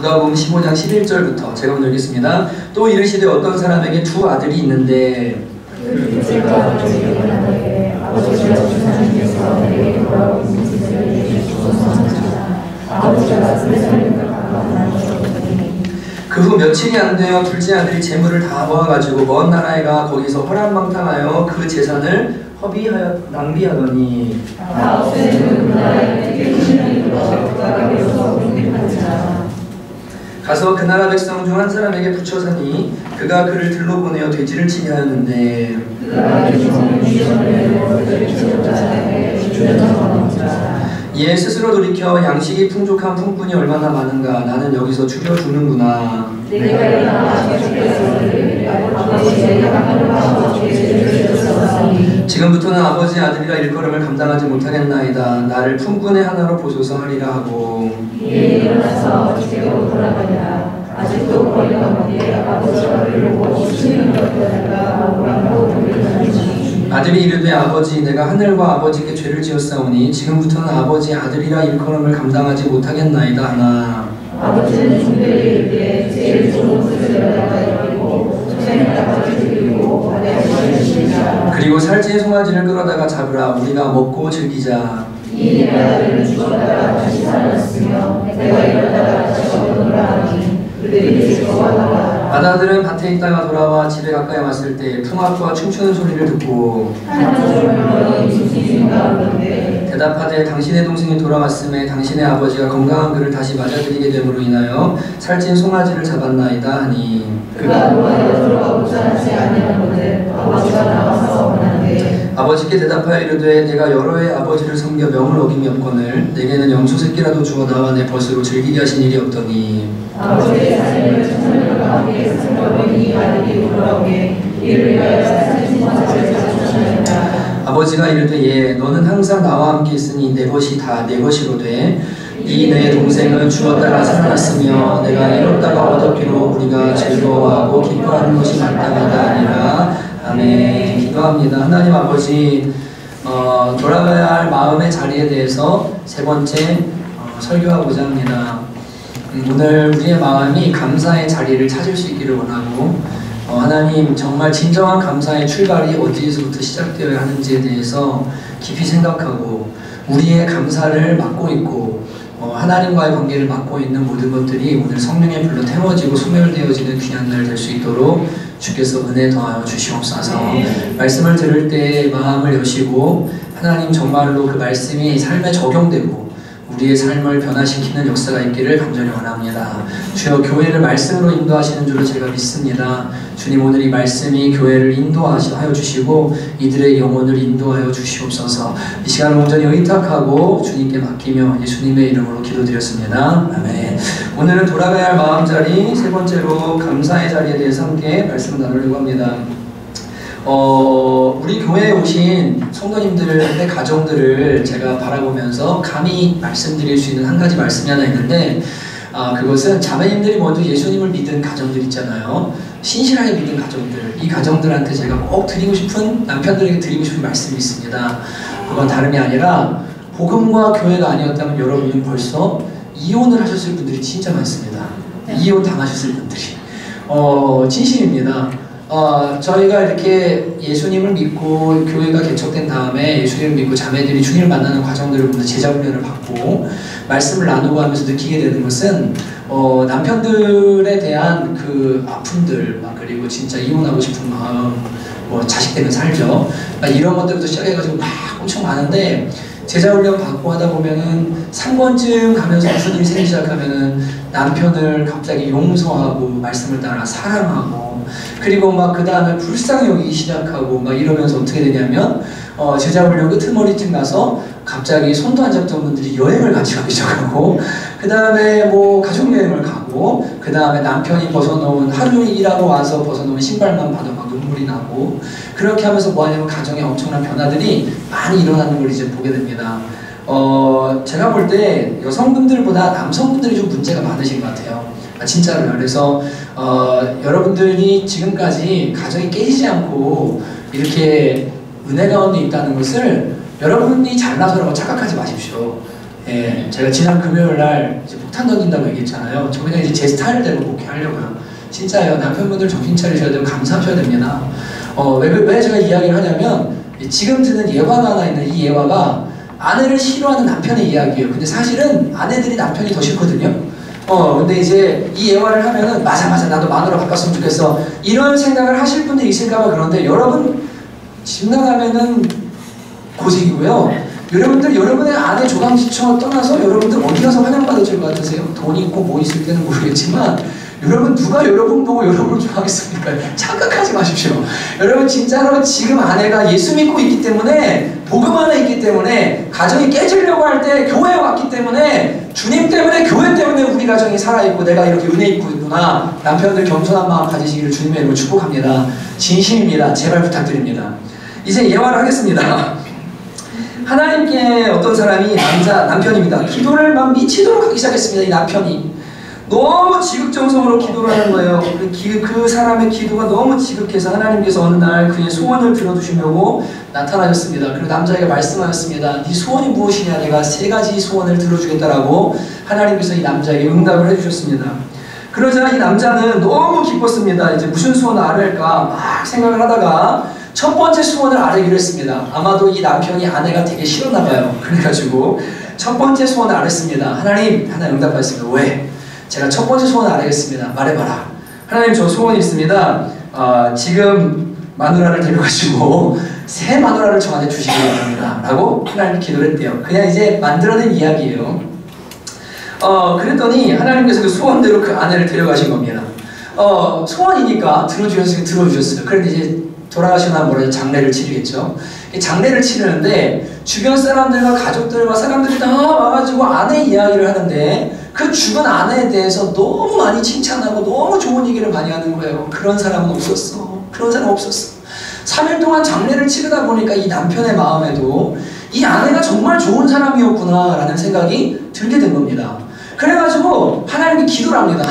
누가복음 15장 11절부터 제가 먼저 읽겠습니다. 또 이르시되 어떤 사람에게 두 아들이 있는데 그 후 며칠이 안 되어 둘째 아들이 재물을 다 모아가지고 먼 나라에 가 거기서 허랑방탕하여 그 재산을 낭비하더니 가서 그 나라 백성 중 한 사람에게 붙여 사니 그가 그를 들로 보내어 돼지를 치게 하였는데 이에 스스로 돌이켜 양식이 풍족한 품꾼이 얼마나 많은가 나는 여기서 죽여 주는구나. 지금부터는 아버지 아들이라 일컬음을 감당하지 못하겠나이다. 나를 품꾼의 하나로 보소서 하리라 하고 일어나서 집으로 돌아가니라. 아직도 거리가 먼데 아버지가 그를 보고 주시는 것들과 아들이 이르되 아버지 내가 하늘과 아버지께 죄를 지었사오니 지금부터는 아버지 아들이라 일컬음을 감당하지 못하겠나이다 하나 아버지는 중대를 이르되 제일 좋은 것을 내가 여기고 조상에다가 드리고 받아 주시리라. 그리고 살찌의 송아지를 끌어다가 잡으라. 우리가 먹고 즐기자. 이 내 아들은 죽었다가 다시 살았으며 내가 일어나다가 다시 얻어노라 하니 그들이 즐거워하더라. 아들은 밭에 있다가 돌아와 집에 가까이 왔을 때 풍악과 춤추는 소리를 듣고 대답하되 당신의 동생이 돌아왔음에 당신의 아버지가 건강한 그를 다시 맞아들이게 됨으로 인하여 살찐 송아지를 잡았나이다 하니 그가 노하여 돌아오고자 하지 아니하거든 아버지가 나와서 원하는데 아버지께 대답하여 이르되 내가 여러 해 아버지를 섬겨 명을 어김이 없거늘 내게는 염소 새끼라도 주어 나와 내 벗으로 즐기게 하신 일이 없더니 아버지의 사진을 천사들과 함께 승려보니 아들이 돌아오게 이를 위하여 살찐 송아지를 잡으셨나이다. 아버지가 이르되 예 너는 항상 나와 함께 있으니 내 것이 다 내 것이로되 이 내 동생은 죽었다가 살아났으며 내가 잃었다가 얻었기로 우리가 즐거워하고 기뻐하는 것이 마땅하다 아니라 아멘. 기도합니다. 하나님 아버지 돌아가야 할 마음의 자리에 대해서 세 번째 설교하고자 합니다. 오늘 우리의 마음이 감사의 자리를 찾을 수 있기를 원하고 하나님 정말 진정한 감사의 출발이 어디에서부터 시작되어야 하는지에 대해서 깊이 생각하고 우리의 감사를 맡고 있고 하나님과의 관계를 맡고 있는 모든 것들이 오늘 성령의 불로 태워지고 소멸되어지는 귀한 날 될 수 있도록 주께서 은혜 더하여 주시옵소서. 말씀을 들을 때 마음을 여시고 하나님 정말로 그 말씀이 삶에 적용되고 우리의 삶을 변화시키는 역사가 있기를 간절히 원합니다. 주여 교회를 말씀으로 인도하시는 줄로 제가 믿습니다. 주님 오늘 이 말씀이 교회를 인도하여 주시고 이들의 영혼을 인도하여 주시옵소서. 이 시간을 온전히 의탁하고 주님께 맡기며 예수님의 이름으로 기도드렸습니다. 아멘. 오늘은 돌아가야 할 마음자리 세 번째로 감사의 자리에 대해서 함께 말씀을 나누려고 합니다. 우리 교회에 오신 성도님들의 가정들을 제가 바라보면서 감히 말씀드릴 수 있는 한 가지 말씀이 하나 있는데 그것은 자매님들이 먼저 예수님을 믿은 가정들 있잖아요. 신실하게 믿은 가정들, 이 가정들한테 제가 꼭 드리고 싶은, 남편들에게 드리고 싶은 말씀이 있습니다. 그건 다름이 아니라 복음과 교회가 아니었다면 여러분은 벌써 이혼을 하셨을 분들이 진짜 많습니다. 이혼 당하셨을 분들이 진심입니다. 저희가 이렇게 예수님을 믿고 교회가 개척된 다음에 예수님을 믿고 자매들이 주님을 만나는 과정들을 보면서 제자 훈련을 받고 말씀을 나누고 하면서 느끼게 되는 것은 남편들에 대한 그 아픔들 그리고 진짜 이혼하고 싶은 마음 자식 때문에 살죠. 이런 것들부터 시작해가지고 막 엄청 많은데 제자 훈련 받고 하다 보면은 3권쯤 가면서 무슨 일이 생기기 시작하면은 남편을 갑자기 용서하고 말씀을 따라 사랑하고 그리고 막 그 다음에 불쌍히 여기기 시작하고 막 이러면서 어떻게 되냐면 제자 훈련 끄트머리쯤 가서 갑자기 손도 안 잡던 분들이 여행을 같이 가기 시작하고 그 다음에 뭐 가족여행을 가고 그 다음에 남편이 벗어놓은 하루 종일 일하고 와서 벗어놓은 신발만 봐도 막 눈물이 나고 그렇게 하면서 뭐 하냐면 가정에 엄청난 변화들이 많이 일어나는 걸 이제 보게 됩니다. 제가 볼 때 여성분들보다 남성분들이 좀 문제가 많으신 것 같아요. 진짜로요. 그래서 여러분들이 지금까지 가정이 깨지지 않고 이렇게 은혜 가운데 있다는 것을 여러분이 잘나서라고 착각하지 마십시오. 예, 제가 지난 금요일 날 이제 폭탄 던진다고 얘기했잖아요. 저 그냥 이제 제 스타일대로 목회하려고요. 진짜요. 남편분들 정신 차리셔야 되고 감사하셔야 됩니다. 왜 제가 이야기를 하냐면 지금 드는 예화가 하나 있는 이 예화가 아내를 싫어하는 남편의 이야기예요. 근데 사실은 아내들이 남편이 더 싫거든요. 근데 이제 이 예화를 하면은 맞아 나도 마누라 바꿨으면 좋겠어 이런 생각을 하실 분들이 있을까봐 그런데 여러분 집 나가면은 고생이고요. 여러분들 여러분의 아내 조강지처 떠나서 여러분들 어디 가서 환영받으실 것 같으세요? 돈 있고 뭐 있을 때는 모르겠지만 여러분 누가 여러분 보고 여러분을 좋아하겠습니까? 착각하지 마십시오. 여러분 진짜로 지금 아내가 예수 믿고 있기 때문에 복음 안에 있기 때문에 가정이 깨지려고 할 때 교회에 왔기 때문에 주님 때문에 교회 때문에 우리 가정이 살아있고 내가 이렇게 은혜 입고 있구나. 남편들 겸손한 마음 가지시기를 주님의 이름으로 축복합니다. 진심입니다. 제발 부탁드립니다. 이제 예화를 하겠습니다. 하나님께 어떤 사람이 남편입니다. 기도를 막 미치도록 하기 시작했습니다. 이 남편이 너무 지극정성으로 기도를 하는 거예요. 그 사람의 기도가 너무 지극해서 하나님께서 어느 날 그의 소원을 들어주시려고 나타나셨습니다. 그리고 남자에게 말씀하셨습니다. 네 소원이 무엇이냐? 내가 3가지 소원을 들어주겠다라고 하나님께서 이 남자에게 응답을 해주셨습니다. 그러자 이 남자는 너무 기뻤습니다. 이제 무슨 소원을 아뢰까 막 생각을 하다가 첫 번째 소원을 아뢰기로 했습니다. 아마도 이 남편이 아내가 되게 싫었나 봐요. 그래가지고 첫 번째 소원을 아뢰습니다. 하나님 응답하셨습니다. 왜? 제가 첫 번째 소원을 아뢰겠습니다. 말해봐라. 하나님 저 소원이 있습니다. 지금 마누라를 데려가시고 새 마누라를 저한테 주시기 바랍니다. 라고 하나님께 기도를 했대요. 그냥 이제 만들어낸 이야기예요. 그랬더니 하나님께서 그 소원대로 그 아내를 데려가신 겁니다. 소원이니까 들어주셨어요. 그런데 이제 돌아가시나 뭐라 장례를 치르겠죠. 장례를 치르는데 주변 사람들과 가족들과 사람들이 다 와가지고 아내 이야기를 하는데 그 죽은 아내에 대해서 너무 많이 칭찬하고 너무 좋은 얘기를 많이 하는 거예요. 그런 사람은 없었어. 그런 사람 없었어. 3일 동안 장례를 치르다 보니까 이 남편의 마음에도 이 아내가 정말 좋은 사람이었구나 라는 생각이 들게 된 겁니다. 그래가지고 하나님께 기도를 합니다.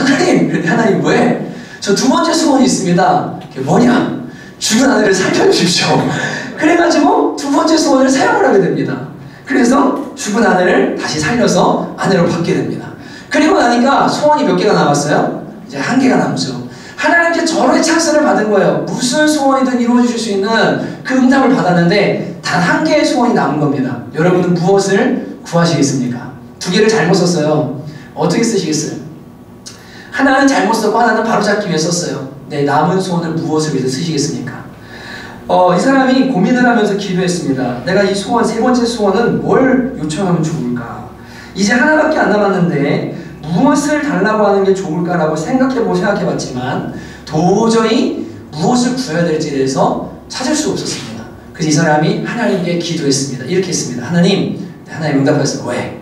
하나님 왜? 저 2번째 소원이 있습니다. 그게 뭐냐? 죽은 아내를 살려주십시오. 그래가지고 2번째 소원을 사용을 하게 됩니다. 그래서 죽은 아내를 다시 살려서 아내로 받게 됩니다. 그리고 나니까 소원이 몇 개가 남았어요? 이제 1개가 남죠. 하나님께 절호의 찬스를 받은 거예요. 무슨 소원이든 이루어주실 수 있는 그 응답을 받았는데 단 1개의 소원이 남은 겁니다. 여러분은 무엇을 구하시겠습니까? 2개를 잘못 썼어요. 어떻게 쓰시겠어요? 하나는 잘못 썼고 하나는 바로잡기 위해 썼어요. 네, 남은 소원을 무엇을 위해서 쓰시겠습니까? 이 사람이 고민을 하면서 기도했습니다. 내가 이 소원, 3번째 소원은 뭘 요청하면 좋을까? 이제 하나밖에 안 남았는데 무엇을 달라고 하는 게 좋을까라고 생각해봤지만 도저히 무엇을 구해야 될지에 대해서 찾을 수 없었습니다. 그래서 이 사람이 하나님께 기도했습니다. 이렇게 했습니다. 하나님 응답하셨어요. 왜?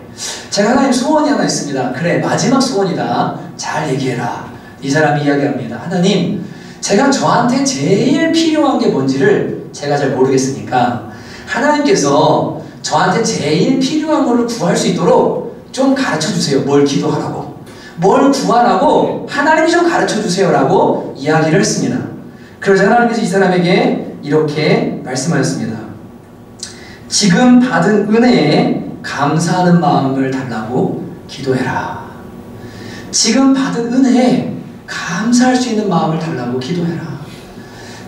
제가 하나님 소원이 하나 있습니다. 그래, 마지막 소원이다. 잘 얘기해라. 이 사람이 이야기합니다. 하나님, 제가 저한테 제일 필요한 게 뭔지를 제가 잘 모르겠으니까 하나님께서 저한테 제일 필요한 걸 구할 수 있도록 좀 가르쳐주세요. 뭘 기도하라고, 뭘 구하라고 하나님이 좀 가르쳐주세요 라고 이야기를 했습니다. 그러자 하나님께서 이 사람에게 이렇게 말씀하셨습니다. 지금 받은 은혜에 감사하는 마음을 달라고 기도해라. 지금 받은 은혜에 감사할 수 있는 마음을 달라고 기도해라.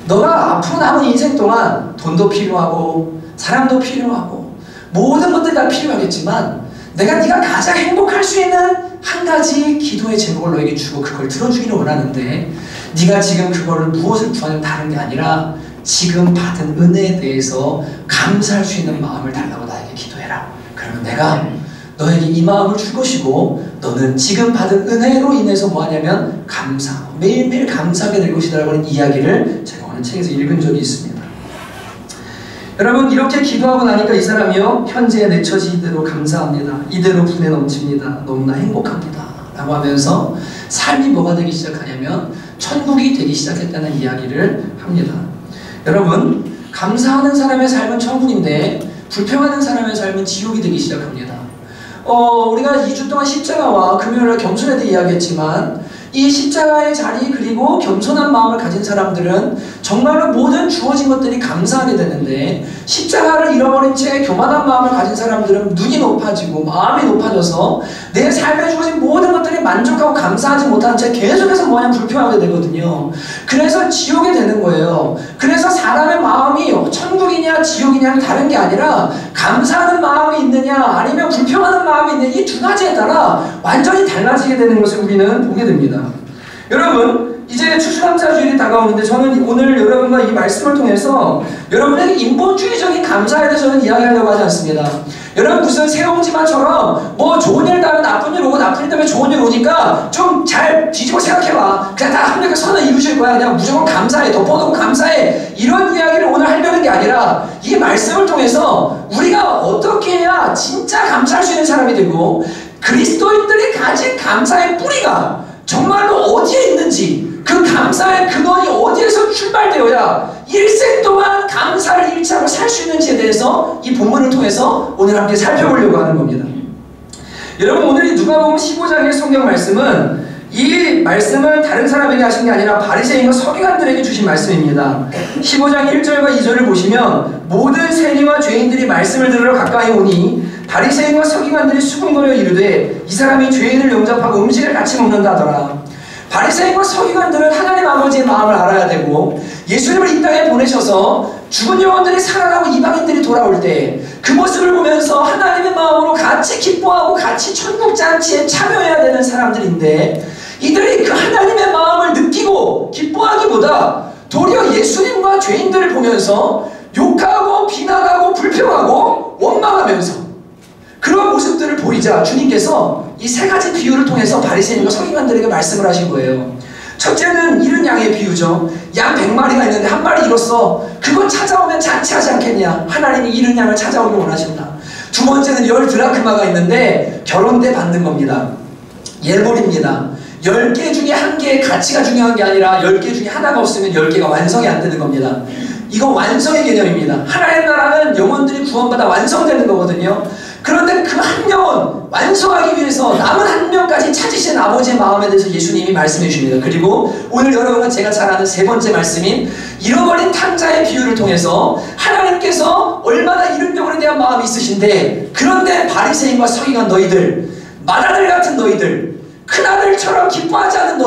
너가 앞으로 남은 인생 동안 돈도 필요하고 사람도 필요하고 모든 것들이 다 필요하겠지만 내가 네가 가장 행복할 수 있는 한 가지 기도의 제목을 너에게 주고 그걸 들어주기를 원하는데 네가 지금 그거를 무엇을 구하는 다른 게 아니라 지금 받은 은혜에 대해서 감사할 수 있는 마음을 달라고 나에게 기도해라. 그러면 내가 너에게 이 마음을 줄 것이고 너는 지금 받은 은혜로 인해서 뭐하냐면 매일매일 감사하게 될 것이다 라는 이야기를 제가 어느 책에서 읽은 적이 있습니다. 여러분, 이렇게 기도하고 나니까 이 사람이요, 현재 내 처지 이대로 감사합니다. 이대로 분에 넘칩니다. 너무나 행복합니다. 라고 하면서 삶이 뭐가 되기 시작하냐면 천국이 되기 시작했다는 이야기를 합니다. 여러분, 감사하는 사람의 삶은 천국인데 불평하는 사람의 삶은 지옥이 되기 시작합니다. 우리가 2주 동안 십자가와 금요일날 겸손에 대해 이야기했지만 이 십자가의 자리 그리고 겸손한 마음을 가진 사람들은 정말로 모든 주어진 것들이 감사하게 되는데, 십자가를 잃어버린 채 교만한 마음을 가진 사람들은 눈이 높아지고 마음이 높아져서 내 삶에 주어진 모든 것들이 만족하고 감사하지 못하는 채 계속해서 뭐냐 불평하게 되거든요. 그래서 지옥에 되는 거예요. 그래서 사람의 마음이 천국이냐 지옥이냐는 다른 게 아니라 감사하는 마음이 있느냐 아니면 불평하는 마음이 있느냐, 이 두 가지에 따라 완전히 달라지게 되는 것을 우리는 보게 됩니다. 여러분, 이제 추수감사주일이 다가오는데 저는 오늘 여러분과 이 말씀을 통해서 여러분에게 인본주의적인 감사에 대해서 저는 이야기하려고 하지 않습니다. 여러분, 무슨 새옹지마처럼 뭐 좋은 일 따면 나쁜 일 오고 나쁜 일 따면 좋은 일 오니까 좀 잘 뒤집어 생각해봐. 그냥 다 합력의 선을 이루실 거야. 그냥 무조건 감사해. 덮어놓고 감사해. 이런 이야기를 오늘 하려는 게 아니라 이 말씀을 통해서 우리가 어떻게 해야 진짜 감사할 수 있는 사람이 되고 그리스도인들이 가진 감사의 뿌리가 정말로 어디에 있는지, 그 감사의 근원이 어디에서 출발되어야 일생 동안 감사를 잃지 않고 살 수 있는지에 대해서 이 본문을 통해서 오늘 함께 살펴보려고 하는 겁니다. 여러분, 오늘 이 누가복음 15장의 성경 말씀은 이 말씀을 다른 사람에게 하신 게 아니라 바리새인과 서기관들에게 주신 말씀입니다. 15장 1절과 2절을 보시면 모든 세리와 죄인들이 말씀을 들으러 가까이 오니 바리새인과 서기관들이 수군거려 이르되 이 사람이 죄인을 영접하고 음식을 같이 먹는다 하더라. 바리새인과 서기관들은 하나님 아버지의 마음을 알아야 되고 예수님을 이 땅에 보내셔서 죽은 영혼들이 살아나고 이방인들이 돌아올 때 그 모습을 보면서 하나님의 마음으로 같이 기뻐하고 같이 천국 잔치에 참여해야 되는 사람들인데, 이들이 그 하나님의 마음을 느끼고 기뻐하기보다 도리어 예수님과 죄인들을 보면서 욕하고 비난하고 불평하고 원망하면서 그런 모습들을 보이자 주님께서 이 세 가지 비유를 통해서 바리새인과 서기관들에게 말씀을 하신 거예요. 첫째는 잃은 양의 비유죠. 양 100마리가 있는데 한 마리 잃었어. 그거 찾아오면 잔치하지 않겠냐. 하나님이 잃은 양을 찾아오길 원하신다. 두 번째는 10드라크마가 있는데 결혼대 받는 겁니다. 예물입니다. 10개 중에 한 개의 가치가 중요한 게 아니라 10개 중에 하나가 없으면 10개가 완성이 안 되는 겁니다. 이거 완성의 개념입니다. 하나님 나라는 영혼들이 구원받아 완성되는 거거든요. 그런데 그 한 영혼 완성하기 위해서 남은 한 명까지 찾으신 아버지의 마음에 대해서 예수님이 말씀해 주십니다. 그리고 오늘 여러분과 제가 잘 아는 세 번째 말씀인 잃어버린 탕자의 비유를 통해서 하나님께서 얼마나 잃은 영혼에 대한 마음이 있으신데, 그런데 바리새인과 서기관 너희들, 맏아들 같은 너희들, 큰아들처럼 기뻐하지 않은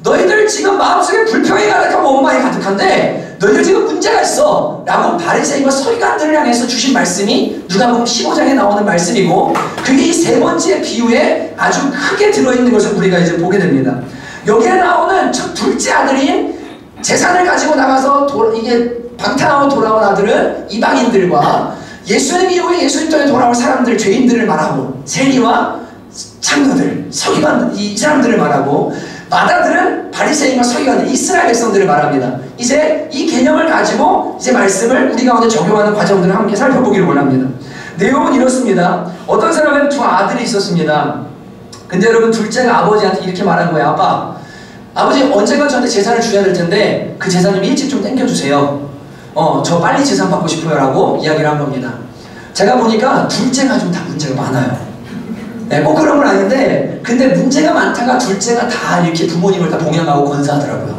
너희들 지금 마음속에 불평이 가득하고 원망이 가득한데 너희들 지금 문제가 있어 라고 바리새인과 서기관들을 향해서 주신 말씀이 누가복음 15장에 나오는 말씀이고, 그게 이 세 번째 비유에 아주 크게 들어있는 것을 우리가 이제 보게 됩니다. 여기에 나오는 첫 둘째 아들인 재산을 가지고 나가서 이게 방탕하고 돌아온 아들은 이방인들과 예수님 이후에 예수님 통해 돌아올 사람들, 죄인들을 말하고, 세리와 창녀들, 서기관, 이 사람들을 말하고, 맏아들은 바리새인과 서기관들, 이스라엘 백성들을 말합니다. 이제 이 개념을 가지고 이제 말씀을 우리 가운데 적용하는 과정들을 함께 살펴보기를 원합니다. 내용은 이렇습니다. 어떤 사람은 두 아들이 있었습니다. 근데 여러분, 둘째가 아버지한테 이렇게 말한 거예요. 아버지 언젠가 저한테 재산을 주셔야 될 텐데 그 재산 좀 일찍 좀 땡겨주세요. 저 빨리 재산 받고 싶어요 라고 이야기를 한 겁니다. 제가 보니까 둘째가 좀 다 문제가 많아요. 네, 꼭 그런 건 아닌데, 근데 문제가 많다가 둘째가 다 이렇게 부모님을 다 봉양하고 건사하더라고요.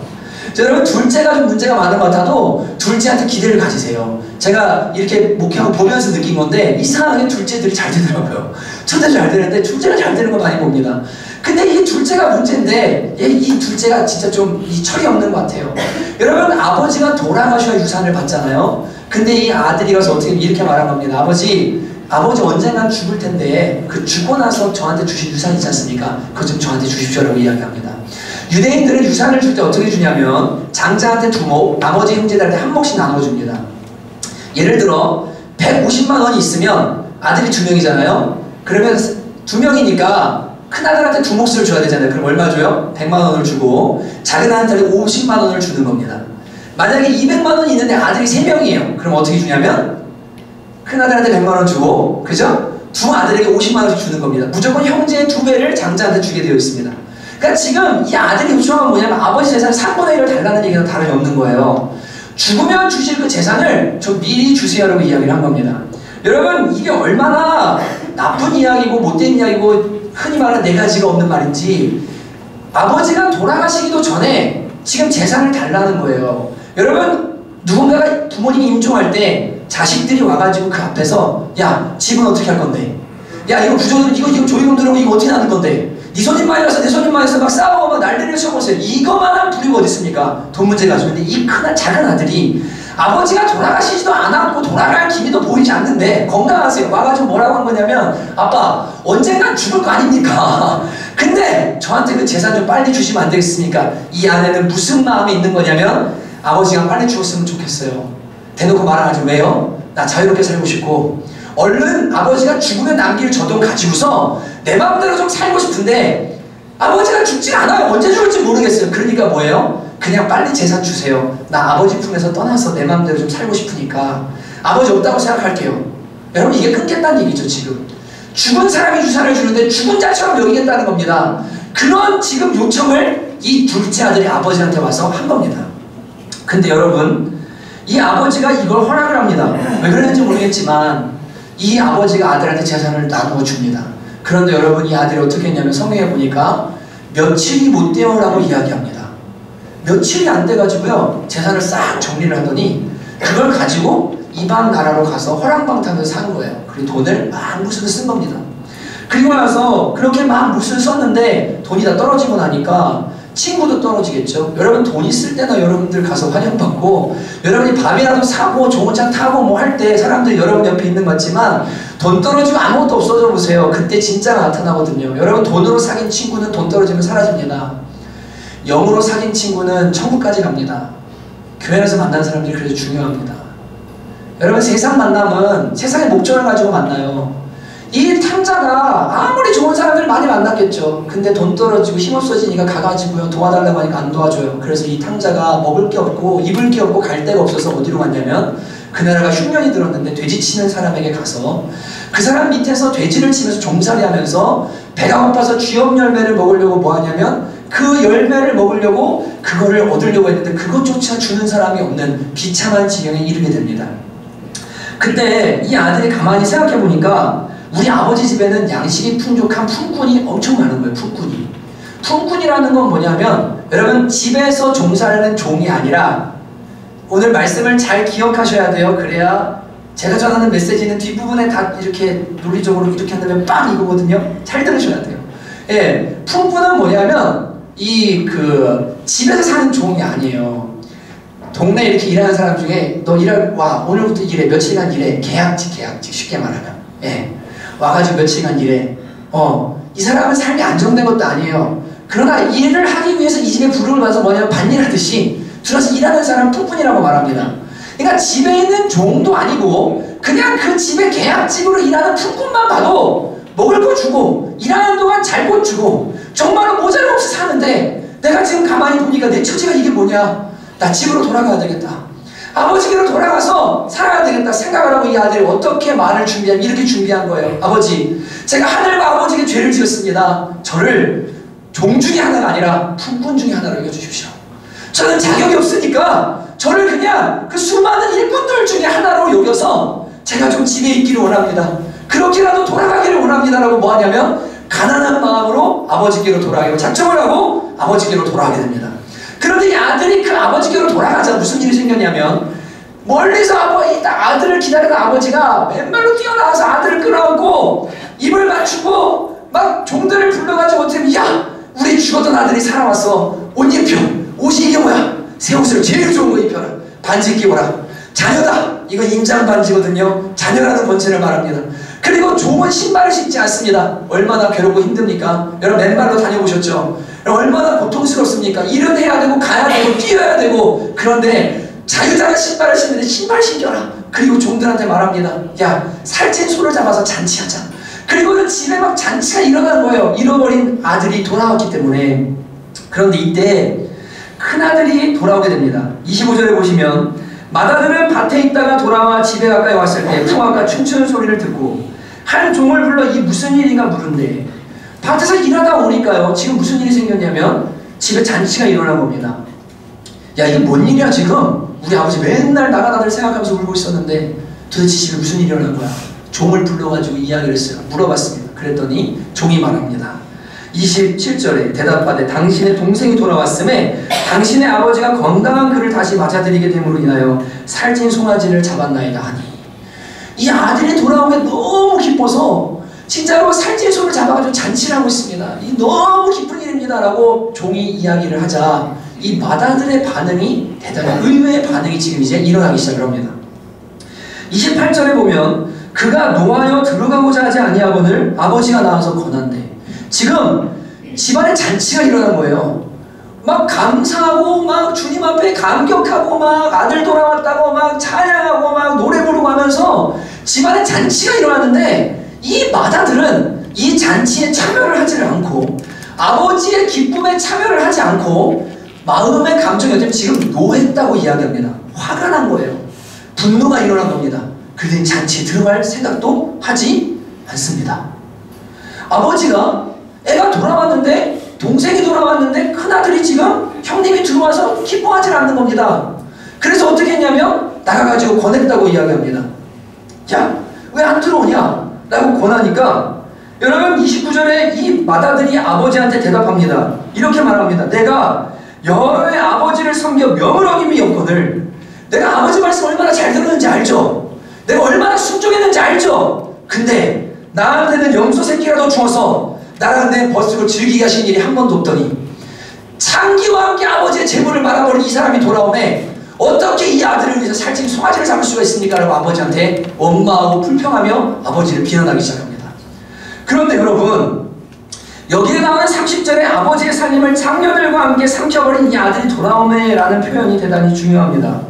여러분, 둘째가 좀 문제가 많은 것 같아도 둘째한테 기대를 가지세요. 제가 이렇게 목회하고 보면서 느낀 건데 이상하게 둘째들이 잘 되더라고요. 첫째도 잘 되는데 둘째가 잘 되는 거 많이 봅니다. 근데 이 둘째가 문제인데 이 둘째가 진짜 좀 이 철이 없는 것 같아요. 여러분, 아버지가 돌아가셔야 유산을 받잖아요. 근데 이 아들이 가서 어떻게 이렇게 말한 겁니다. 아버지 언젠간 죽을 텐데 그 죽고 나서 저한테 주신 유산 있지 않습니까? 그거 좀 저한테 주십시오라고 이야기합니다. 유대인들은 유산을 줄 때 어떻게 주냐면 장자한테 2목, 나머지 형제들한테 1몫씩 나눠줍니다. 예를 들어 150만 원이 있으면 아들이 2명이잖아요. 그러면 2명이니까 큰아들한테 2몫을 줘야 되잖아요. 그럼 얼마 줘요? 100만 원을 주고 작은 아들한테 50만 원을 주는 겁니다. 만약에 200만 원이 있는데 아들이 3명이에요. 그럼 어떻게 주냐면 큰아들한테 100만 원 주고, 그죠? 두 아들에게 50만 원씩 주는 겁니다. 무조건 형제의 2배를 장자한테 주게 되어 있습니다. 그러니까 지금 이 아들이 요청한 건 뭐냐면 아버지 재산 3분의 1을 달라는 얘기가 다름이 없는 거예요. 죽으면 주실 그 재산을 좀 미리 주세요라고 이야기를 한 겁니다. 여러분, 이게 얼마나 나쁜 이야기고 못된 이야기고 흔히 말하는 4가지가 없는 말인지 아버지가 돌아가시기도 전에 지금 재산을 달라는 거예요. 여러분, 누군가가 부모님이 임종할 때 자식들이 와가지고 그 앞에서 야, 집은 어떻게 할 건데? 야, 이거 부조들, 이거 조의금 들어오고 이거 어떻게 하는 건데? 네 손님 많이 와서 내 손님 많이 와서 막 싸우고 막 난리를 쳐보세요. 이거만한 부류가 어디 있습니까? 돈 문제 가지고. 근데 이 큰 작은 아들이 아버지가 돌아가시지도 않았고 돌아갈 기미도 보이지 않는데 건강하세요. 와가지고 뭐라고 한 거냐면 아빠 언젠간 죽을 거 아닙니까? 근데 저한테 그 재산 좀 빨리 주시면 안 되겠습니까? 이 안에는 무슨 마음이 있는 거냐면 아버지가 빨리 죽었으면 좋겠어요. 대놓고 말 안 하죠. 왜요? 나 자유롭게 살고 싶고 얼른 아버지가 죽으면 남길 저 돈 가지고서 내 마음대로 좀 살고 싶은데 아버지가 죽지 않아요. 언제 죽을지 모르겠어요. 그러니까 뭐예요? 그냥 빨리 재산 주세요. 나 아버지 품에서 떠나서 내 마음대로 좀 살고 싶으니까 아버지 없다고 생각할게요. 여러분, 이게 끊겠다는 얘기죠. 지금 죽은 사람이 유산을 주는데 죽은 자처럼 여기겠다는 겁니다. 그런 지금 요청을 이 둘째 아들이 아버지한테 와서 한 겁니다. 근데 여러분, 이 아버지가 이걸 허락을 합니다. 왜 그랬는지 모르겠지만 이 아버지가 아들한테 재산을 나누어 줍니다. 그런데 여러분, 이 아들이 어떻게 했냐면 성경에 보니까 며칠이 못 되어라고 이야기합니다. 며칠이 안 돼가지고요, 재산을 싹 정리를 하더니 그걸 가지고 이방 나라로 가서 허랑방탕을 산 거예요. 그리고 돈을 막 무슨 쓴 겁니다. 그리고 나서 그렇게 막 무슨 썼는데 돈이 다 떨어지고 나니까 친구도 떨어지겠죠. 여러분, 돈 있을 때나 여러분들 가서 환영받고 여러분이 밥이라도 사고 좋은 차 타고 뭐 할 때 사람들이 여러분 옆에 있는 것 같지만 돈 떨어지고 아무것도 없어져 보세요. 그때 진짜가 나타나거든요. 여러분, 돈으로 사귄 친구는 돈 떨어지면 사라집니다. 영으로 사귄 친구는 천국까지 갑니다. 교회 안에서 만난 사람들이 그래도 중요합니다. 여러분, 세상 만남은 세상의 목적을 가지고 만나요. 이 탕자가 아무리 좋은 사람들 많이 만났겠죠. 근데 돈 떨어지고 힘없어지니까 가가지고요, 도와달라고 하니까 안 도와줘요. 그래서 이 탕자가 먹을 게 없고 입을 게 없고 갈 데가 없어서 어디로 갔냐면 그 나라가 흉년이 들었는데 돼지 치는 사람에게 가서 그 사람 밑에서 돼지를 치면서 종살이 하면서 배가 고파서 쥐염 열매를 먹으려고 뭐 하냐면 그 열매를 먹으려고 그거를 얻으려고 했는데 그것조차 주는 사람이 없는 비참한 지경에 이르게 됩니다. 그때 이 아들이 가만히 생각해 보니까 우리 아버지 집에는 양식이 풍족한 품꾼이 엄청 많은 거예요. 품꾼이. 품꾼이라는 건 뭐냐면 여러분, 집에서 종사하는 종이 아니라 오늘 말씀을 잘 기억하셔야 돼요. 그래야 제가 전하는 메시지는 뒷부분에 다 이렇게 논리적으로 이렇게 한다면 빵 이거거든요. 잘 들으셔야 돼요. 예, 품꾼은 뭐냐면 집에서 사는 종이 아니에요. 동네 이렇게 일하는 사람 중에 너 와 오늘부터 일해, 며칠간 일해, 계약직 쉽게 말하면, 예, 와가지고 며칠간 일해. 이 사람은 삶이 안정된 것도 아니에요. 그러나 일을 하기 위해서 이 집에 부름을 받아서 뭐냐면 반일하듯이 들어서 일하는 사람은 품꾼이라고 말합니다. 그러니까 집에 있는 종도 아니고 그냥 그 집의 계약직으로 일하는 품꾼만 봐도 먹을 거 주고 일하는 동안 잘 못 주고 정말로 모자름없이 사는데 내가 지금 가만히 보니까 내 처지가 이게 뭐냐. 나 집으로 돌아가야 되겠다. 아버지께로 돌아가서 살아야 되겠다 생각을 하고 이 아들이 어떻게 말을 준비하면 이렇게 준비한 거예요. 아버지, 제가 하늘과 아버지께 죄를 지었습니다. 저를 종 중에 하나가 아니라 품꾼 중에 하나로 여겨주십시오. 저는 자격이 없으니까 저를 그냥 그 수많은 일꾼들 중에 하나로 여겨서 제가 좀 집에 있기를 원합니다. 그렇게라도 돌아가기를 원합니다라고 뭐 하냐면 가난한 마음으로 아버지께로 돌아가기로 작정을 하고 아버지께로 돌아가게 됩니다. 그런데 이 아들이 그 아버지께로 돌아가자 무슨 일이 생겼냐면 멀리서 아들을 기다리던 아버지가 맨발로 뛰어나와서 아들을 끌어안고 입을 맞추고 막 종들을 불러가지고 어떻게 야, 우리 죽었던 아들이 살아왔어. 옷 입혀. 옷이 이게 뭐야? 새 옷을 제일 좋은 거 입혀라. 반지 끼워라. 자녀다. 이거 임장 반지거든요. 자녀라는 권세를 말합니다. 그리고 좋은 신발을 신지 않습니다. 얼마나 괴롭고 힘듭니까? 여러분 맨발로 다녀보셨죠? 얼마나 고통스럽습니까? 일은 해야 되고 가야 되고 뛰어야 되고 그런데 자유자가 신발을 신는데 신발 신겨라. 그리고 종들한테 말합니다. 야, 살찐 소를 잡아서 잔치하자. 그리고는 집에 막 잔치가 일어나는 거예요. 잃어버린 아들이 돌아왔기 때문에. 그런데 이때 큰아들이 돌아오게 됩니다. 25절에 보시면 맏아들은 밭에 있다가 돌아와 집에 가까이 왔을 때 풍악과 춤추는 소리를 듣고 한 종을 불러 이 무슨 일인가 물은데 밭에서 일하다 오니까요, 지금 무슨 일이 생겼냐면 집에 잔치가 일어난 겁니다. 야, 이게 뭔 일이야 지금? 우리 아버지 맨날 나간 아들 생각하면서 울고 있었는데 도대체 집에 무슨 일이 일어난 거야? 종을 불러가지고 이야기를 했어요. 물어봤습니다. 그랬더니 종이 말합니다. 27절에 대답하되 당신의 동생이 돌아왔음에 당신의 아버지가 건강한 그를 다시 맞아들이게 됨으로 인하여 살찐 송아지를 잡았나이다 하니, 이 아들이 돌아온 게 너무 기뻐서 진짜로 살찐 소를 잡아가지고 잔치를 하고 있습니다. 이 너무 기쁜 일입니다 라고 종이 이야기를 하자 이 맏아들의 반응이 대단히 의외의 반응이 지금 이제 일어나기 시작을 합니다. 28절에 보면 그가 노하여 들어가고자 하지 아니하거늘 아버지가 나와서 권한대. 지금 집안에 잔치가 일어난 거예요. 막 감사하고 막 주님 앞에 감격하고 막 아들 돌아왔다고 막 찬양하고 막 노래 부르고 하면서 집안에 잔치가 일어났는데 이 맏아들은 이 잔치에 참여를 하지를 않고 아버지의 기쁨에 참여를 하지 않고 마음의 감정이 어쩌면 지금 노했다고 이야기합니다. 화가 난 거예요. 분노가 일어난 겁니다. 그들은 잔치에 들어갈 생각도 하지 않습니다. 아버지가 애가 돌아왔는데, 동생이 돌아왔는데 큰아들이 지금 형님이 들어와서 기뻐하지 않는 겁니다. 그래서 어떻게 했냐면 나가가지고 권했다고 이야기합니다. 야, 왜 안 들어오냐? 라고 권하니까 여러분 29절에 이 맏아들이 아버지한테 대답합니다. 이렇게 말합니다. 내가 여러의 아버지를 섬겨 명을 어김이었거늘 내가 아버지 말씀 얼마나 잘 들었는지 알죠? 내가 얼마나 순종했는지 알죠? 근데 나한테는 염소 새끼라도 주어서 나랑 내 벗으로 즐기게 하신 일이 한 번도 없더니 창기와 함께 아버지의 재물을 말아버린 이 사람이 돌아오매 어떻게 이 아들을 위해서 살찐 송아지를 잡을 수가 있습니까? 라고 아버지한테 원망하고 불평하며 아버지를 비난하기 시작합니다. 그런데 여러분 여기에 나오는 30절에 아버지의 살림을 장녀들과 함께 삼켜버린 이 아들이 돌아오매 라는 표현이 대단히 중요합니다.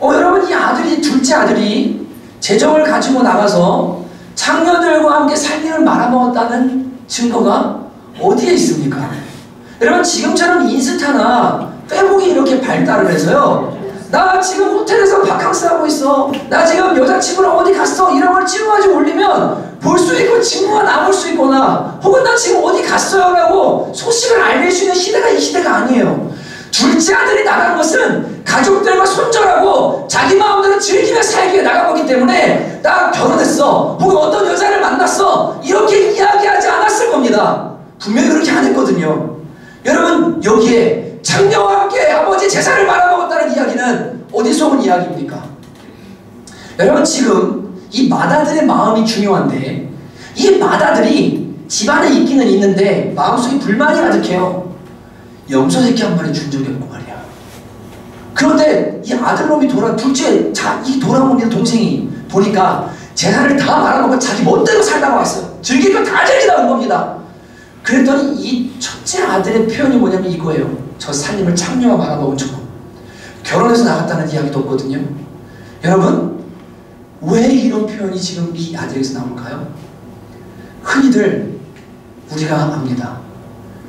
여러분 이 아들이 둘째 아들이 재정을 가지고 나가서 장녀들과 함께 살림을 말아먹었다는 증거가 어디에 있습니까? 여러분 지금처럼 인스타나 페북이 이렇게 발달을 해서요 나 지금 호텔에서 바캉스 하고 있어, 나 지금 여자친구랑 어디 갔어 이런 걸 찍어가지고 올리면 볼 수 있고 친구가 나올 수 있거나 혹은 나 지금 어디 갔어요 라고 소식을 알릴 수 있는 시대가 이 시대가 아니에요. 둘째 아들이 나간 것은 가족들과 손절하고 자기 마음대로 즐기며 살기 위해 나간 거기 때문에 나 결혼했어 혹은 어떤 여자를 만났어 이렇게 이야기하지 않았을 겁니다. 분명히 그렇게 안 했거든요. 여러분 여기에 장녀와 함께 아버지 재산을 말아먹었다는 이야기는 어디서 온 이야기입니까? 여러분 지금 이 맏아들의 마음이 중요한데 이 맏아들이 집안에 있기는 있는데 마음속에 불만이 가득해요. 염소 새끼 한 마리 준 적이 없고 말이야. 그런데 이 아들놈이 둘째 이 돌아온 동생이 보니까 재산을 다 말아먹고 자기 멋대로 살다가 왔어요. 즐길 거 다 즐기다 온 겁니다. 그랬더니 이 첫째 아들의 표현이 뭐냐면 이거예요. 저 살림을 창녀와 말아먹은 척. 결혼해서 나갔다는 이야기도 없거든요. 여러분 왜 이런 표현이 지금 이 아들에게서 나올까요? 흔히들 우리가 압니다.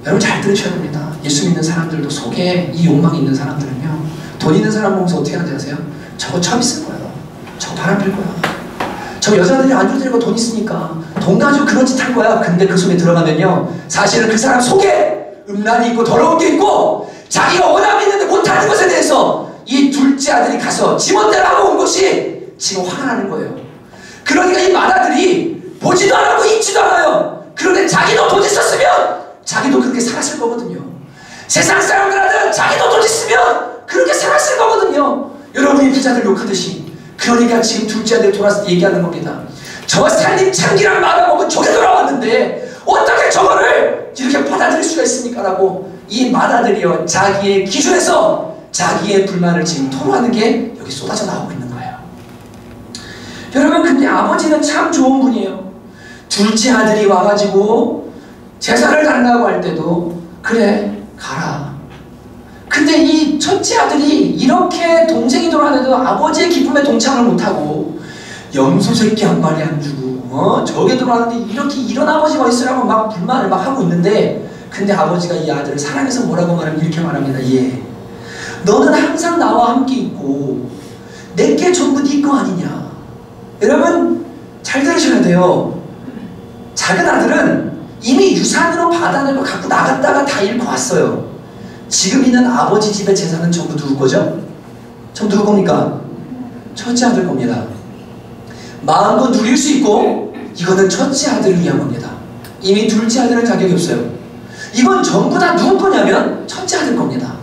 여러분 잘 들으셔야 됩니다. 예수 믿는 사람들도 속에 이 욕망이 있는 사람들은요 돈 있는 사람 보면서 어떻게 하는지 아세요? 저거 처음 있을 거야. 저거 바람필 거야. 저 여자들이 안 줄들고 돈 있으니까 돈 가지고 그런 짓 할 거야. 근데 그 속에 들어가면요 사실은 그 사람 속에 음란이 있고 더러운 게 있고 자기가 원함이 있는데 못하는 것에 대해서 이 둘째 아들이 가서 지멋대로 하고 온 것이 지금 화가 나는 거예요. 그러니까 이 맏아들이 보지도 않았고 잊지도 않아요. 그런데 자기도 돈 있었으면 자기도 그렇게 살았을 거거든요. 세상 사람들한테 자기도 돈 있으면 그렇게 살았을 거거든요. 여러분이 부자들 욕하듯이. 그러니까 지금 둘째 아들 돌아서 얘기하는 겁니다. 저 살림 창기랑 말아먹은 저게 돌아왔는데 어떻게 저거를 이렇게 받아들일 수가 있습니까? 라고 이 맏아들이요 자기의 기준에서 자기의 불만을 지금 토로하는 게 여기 쏟아져 나오고 있는 거예요. 여러분 근데 아버지는 참 좋은 분이에요. 둘째 아들이 와가지고 재산을 달라고 할 때도 그래 가라. 근데 이 첫째 아들이 이렇게 동생이 돌아왔는데도 아버지의 기쁨에 동참을 못하고 염소 새끼 한 마리 안 주고 저게 들어왔는데 이렇게 이런 아버지가 있으라고 막 불만을 막 하고 있는데 근데 아버지가 이 아들을 사랑해서 뭐라고 말하면 이렇게 말합니다. 예, 너는 항상 나와 함께 있고 내게 전부 네 거 아니냐. 여러분 잘 들으셔야 돼요. 작은 아들은 이미 유산으로 받아낸 거 갖고 나갔다가 다 잃고 왔어요. 지금 있는 아버지 집의 재산은 전부 누구 거죠? 전부 누구 겁니까? 첫째 아들 겁니다. 마음껏 누릴 수 있고 이거는 첫째 아들을 위한 겁니다. 이미 둘째 아들은 자격이 없어요. 이건 전부 다 누구 거냐면 첫째 아들 겁니다.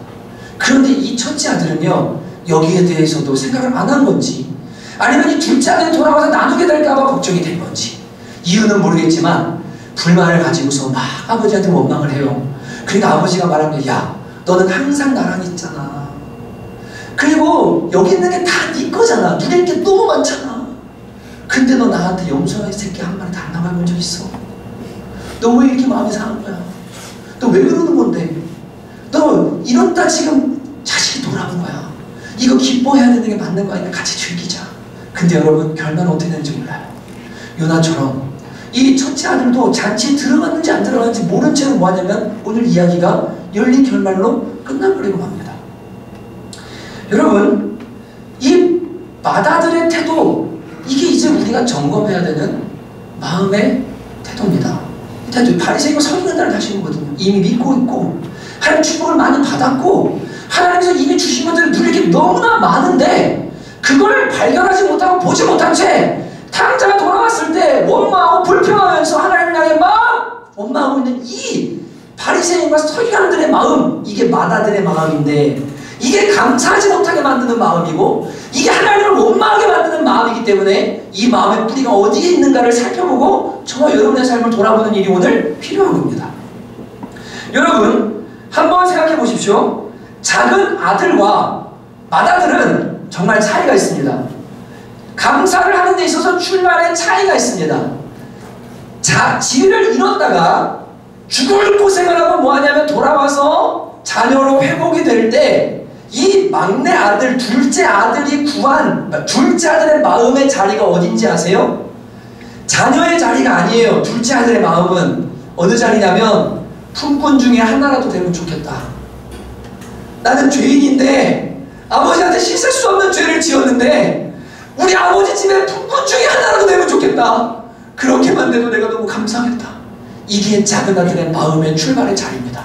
그런데 이 첫째 아들은요, 여기에 대해서도 생각을 안 한 건지, 아니면 이 둘째 아들이 돌아와서 나누게 될까봐 걱정이 된 건지, 이유는 모르겠지만 불만을 가지고서 막 아버지한테 원망을 해요. 그러니까 아버지가 말한 게, 야, 너는 항상 나랑 있잖아. 그리고 여기 있는 게 다 네 거잖아. 누릴 게 너무 많잖아. 근데 너 나한테 염소의 새끼 한 마리 달라고 해본 적 있어? 너 왜 이렇게 마음이 상한 거야? 너 왜 그러는 건데? 너 이러다 지금 자식이 돌아온 거야. 이거 기뻐해야 되는 게 맞는 거 아니야? 같이 즐기자. 근데 여러분, 결말은 어떻게 되는지 몰라요. 요나처럼 이 첫째 아들도 잔치에 들어갔는지 안 들어갔는지 모른 채로 뭐하냐면 오늘 이야기가 열린 결말로 끝나버리고 맙니다. 여러분, 이 맏아들의 태도, 이게 이제 우리가 점검해야 되는 마음의 태도입니다. 이 태도, 바리새인과 서기관들을 하시는 거거든요. 이미 믿고 있고 하나님 축복을 많이 받았고 하나님께서 이미 주신 것들을 누릴 게 너무나 많은데 그걸 발견하지 못하고 보지 못한 채 탕자가 돌아왔을 때 원망하고 불평하면서 하나님을 향해 막 원망하고 있는 이 바리새인과 서기관들의 마음, 이게 맏아들의 마음인데, 이게 감사하지 못하게 만드는 마음이고 이게 하나님을 원망하게 만드는 마음이기 때문에 이 마음의 뿌리가 어디에 있는가를 살펴보고 저와 여러분의 삶을 돌아보는 일이 오늘 필요한 겁니다. 여러분, 한번 생각해 보십시오. 작은 아들과 맏아들은 정말 차이가 있습니다. 감사를 하는 데 있어서 출발에 차이가 있습니다. 지위를 잃었다가 죽을 고생을 하고 뭐하냐면 돌아와서 자녀로 회복이 될 때 이 막내 아들, 둘째 아들이 구한 둘째 아들의 마음의 자리가 어딘지 아세요? 자녀의 자리가 아니에요. 둘째 아들의 마음은 어느 자리냐면 품꾼 중에 하나라도 되면 좋겠다. 나는 죄인인데 아버지한테 씻을 수 없는 죄를 지었는데 우리 아버지 집에 품꾼 중에 하나라도 되면 좋겠다. 그렇게만 돼도 내가 너무 감사하겠다. 이게 작은 아들의 마음의 출발의 자리입니다.